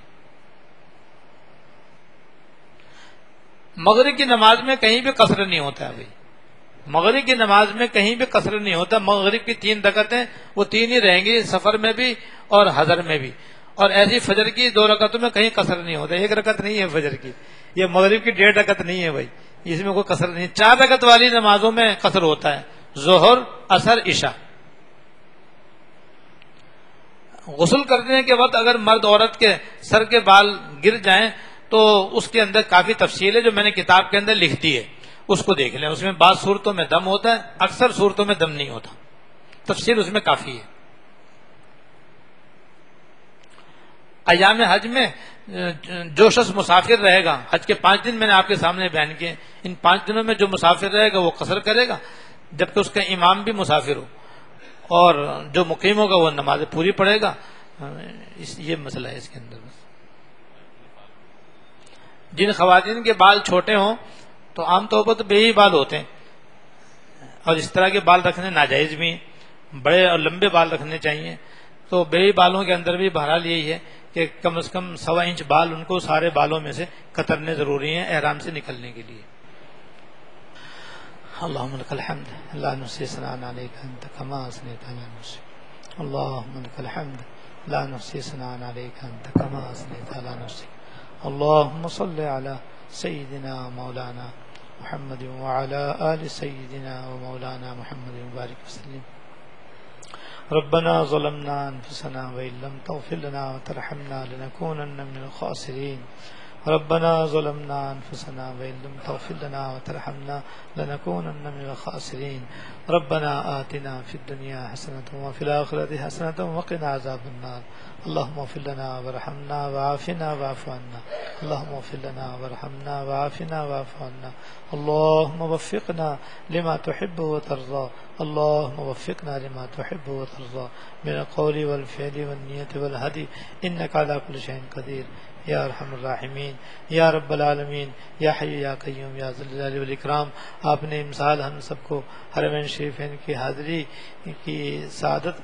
مغرب کی نماز میں کہیں بھی قصر نہیں ہوتا ہے بھائی، مغرب کی نماز میں کہیں بھی قصر نہیں ہوتا. مغرب کی 3 رکعتیں وہ 3 ہی رہیں گی، سفر میں بھی اور حضر میں بھی. اور ایسی فجر کی 2 رکعتوں میں کہیں قصر نہیں ہوتا، 1 رکعت نہیں ہے فجر کی، یہ مغرب کی 1.5 رکعت نہیں ہے بھائی، اس میں کوئی قصر نہیں. 4 رکعت والی نمازوں میں قصر ہوتا ہے، ظہر، عصر، عشاء. غسل کرنے کے وقت اگر مرد عورت کے سر کے بال گر جائیں تو اس کے اندر کافی تفصیل ہے جو میں نے کتاب کے اندر لکھ دی ہے، اس کو دیکھ لیں. اس میں بعض صورتوں میں دم ہوتا ہے، اکثر صورتوں میں دم نہیں ہوتا، تفصیل اس میں کافی ہے. ایام حج میں جو شخص مسافر رہے گا، حج کے 5 دن میں نے آپ کے سامنے بیان کیے، ان 5 دنوں میں جو مسافر رہے گا وہ قصر کرے گا. جبکہ اس کا امام بھی مسافر ہو، اور جو مقیم ہوگا وہ نماز پوری پڑھے گا. یہ مسئلہ ہے اس کے اندر. جن خواتین کے بال چھوٹے ہوں تو عام طور پر تو بے ہی بال ہوتے ہیں، اور اس طرح کے بال رکھنے ناجائز بھی ہیں. بڑے اور لمبے بال رکھنے چاہیے. تو بے ہی بالوں کے اندر بھی بہرحال یہی ہے کہ کم از کم 1.25 انچ بال ان کو سارے بالوں میں سے کترنے ضروری ہیں احرام سے نکلنے کے لیے. اللهم لك الحمد لا نحصي ثناء عليك انت كما اثنيت على نفسك. اللهم لك الحمد لا نحصي ثناء عليك انت كما اثنيت على نفسك. اللهم صل على سيدنا مولانا محمد وعلى آل سيدنا ومولانا محمد وبارك وسلم. ربنا ظلمنا انفسنا وإن لم تغفر لنا وترحمنا لنكونن من الخاسرين. ربنا ظلمنا انفسنا وإن لم تغفر لنا وترحمنا لنكونن من الخاسرين. ربنا آتنا في الدنيا حسنة وفي الآخرة حسنة وقنا عذاب النار. اللهم اغفر لنا وارحمنا وعافنا واعف عنا. اللهم اغفر لنا وارحمنا وعافنا واعف عنا. اللهم وفقنا لما تحب وترضى. اللهم وفقنا لما تحب وترضى من القول والفعل والنية والهدي إنك على كل شيء قدير. یا ارحم الراحمین، یا رب العالمین، یا حی یا قیوم یا ذی الجلال والاکرام. آپ نے امسال ہم سب کو حرمین شریفین کی حاضری کی سعادت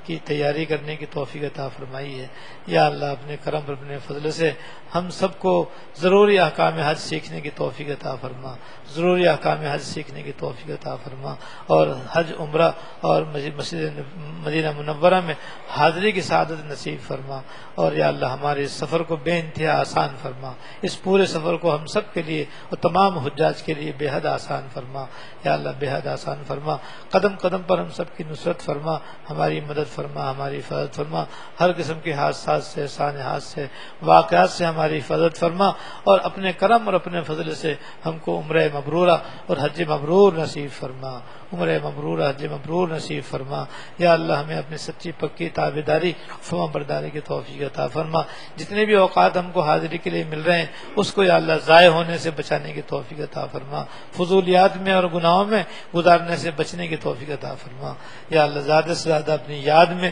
کی تیاری کرنے کی توفیق عطا فرمائی ہے. یا اللہ اپنے کرم اور اپنے فضل سے ہم سب کو ضروری احکام حج سیکھنے کی توفیق عطا فرما. ضروری احکام حج سیکھنے کی توفیق عطا فرما، اور حج عمرہ اور مسجد مدینہ منورہ میں حاضری کی سعادت نصیب فرما. اور یا اللہ ہمارے اس سفر کو بے انتہا آسان فرما. اس پورے سفر کو ہم سب کے لیے اور تمام حجاج کے لیے بے حد آسان فرما. یا اللہ بے حد آسان فرما. قدم قدم پر ہم سب کی نصرت فرما، ہماری مدد فرما، ہماری حفاظت فرما. ہر قسم کے حادثات سے، سانحات سے، واقعات سے ہماری حفاظت فرما. اور اپنے کرم اور اپنے فضل سے ہم کو عمرہ مبرورہ اور حج مبرور نصیب فرما. عمرہ مبرور، حج مبرور نصیب فرما. یا اللہ ہمیں اپنی سچی پکی تابعداری، فرما برداری کی توفیق عطا فرما. جتنے بھی اوقات ہم کو حاضری کے لیے مل رہے ہیں اس کو یا اللہ ضائع ہونے سے بچانے کی توفیق عطا فرما. فضولیات میں اور گناہوں میں گزارنے سے بچنے کی توفیق عطا فرما. یا اللہ زیادہ سے زیادہ اپنی یاد میں،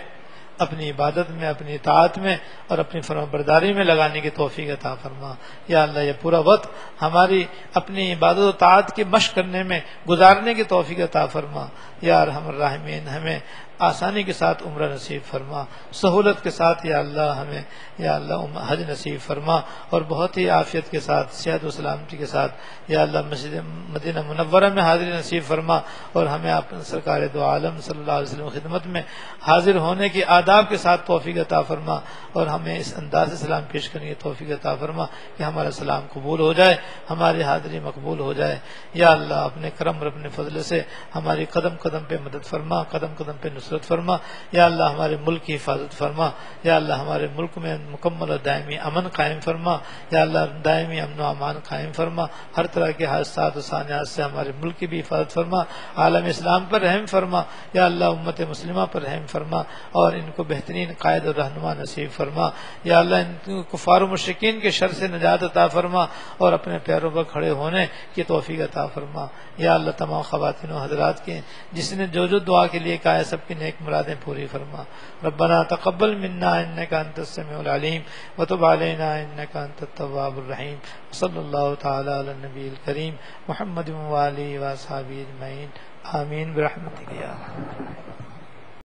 اپنی عبادت میں، اپنی اطاعت میں اور اپنی فرما برداری میں لگانے کی توفیق عطا فرما. یا اللہ یہ پورا وقت ہماری اپنی عبادت و طاعت کی مشق کرنے میں گزارنے کی توفیق عطا فرما. یا ارحم الراحمین ہمیں آسانی کے ساتھ عمرہ نصیب فرما، سہولت کے ساتھ یا اللہ ہمیں یا اللہ حج نصیب فرما، اور بہت ہی عافیت کے ساتھ، صحت و سلامتی کے ساتھ یا اللہ مسجد مدینہ منورہ میں حاضری نصیب فرما. اور ہمیں آپ سرکار دو عالم صلی اللہ علیہ وسلم کی خدمت میں حاضر ہونے کی آداب کے ساتھ توفیق عطا فرما، اور ہمیں اس انداز سے سلام پیش کرنے کی توفیق عطا فرما کہ ہمارا سلام قبول ہو جائے، ہماری حاضری مقبول ہو جائے. یا اللہ اپنے کرم اور اپنے فضل سے ہماری قدم قدم پہ مدد فرما، قدم قدم پہ نصرت فرما. یا اللہ ہمارے ملک کی حفاظت فرما. یا اللہ ہمارے ملک میں مکمل اور دائمی امن قائم فرما. یا اللہ دائمی امن و امان قائم فرما. ہر طرح کے حادثات و سانحات سے ہمارے ملک کی بھی حفاظت فرما. عالم اسلام پر رحم فرما. یا اللہ امت مسلمہ پر رحم فرما، اور ان کو بہترین قائد اور رہنما نصیب فرما. یا اللہ ان کفار و مشرکین کے شر سے نجات عطا فرما، اور اپنے پیروں پر کھڑے ہونے کی توفیق عطا فرما. یا اللہ تمام خواتین و حضرات کے جس نے جو دعا کے لیے کہا ہے سب کی نیک مرادیں پوری فرما. ربنا تقبل منا انك انت السميع العليم وتب علينا انك انت التواب الرحيم. صلی اللہ تعالی علی النبی الکریم محمد و آلہ و اصحابہ اجمعین. آمین برحمتک یا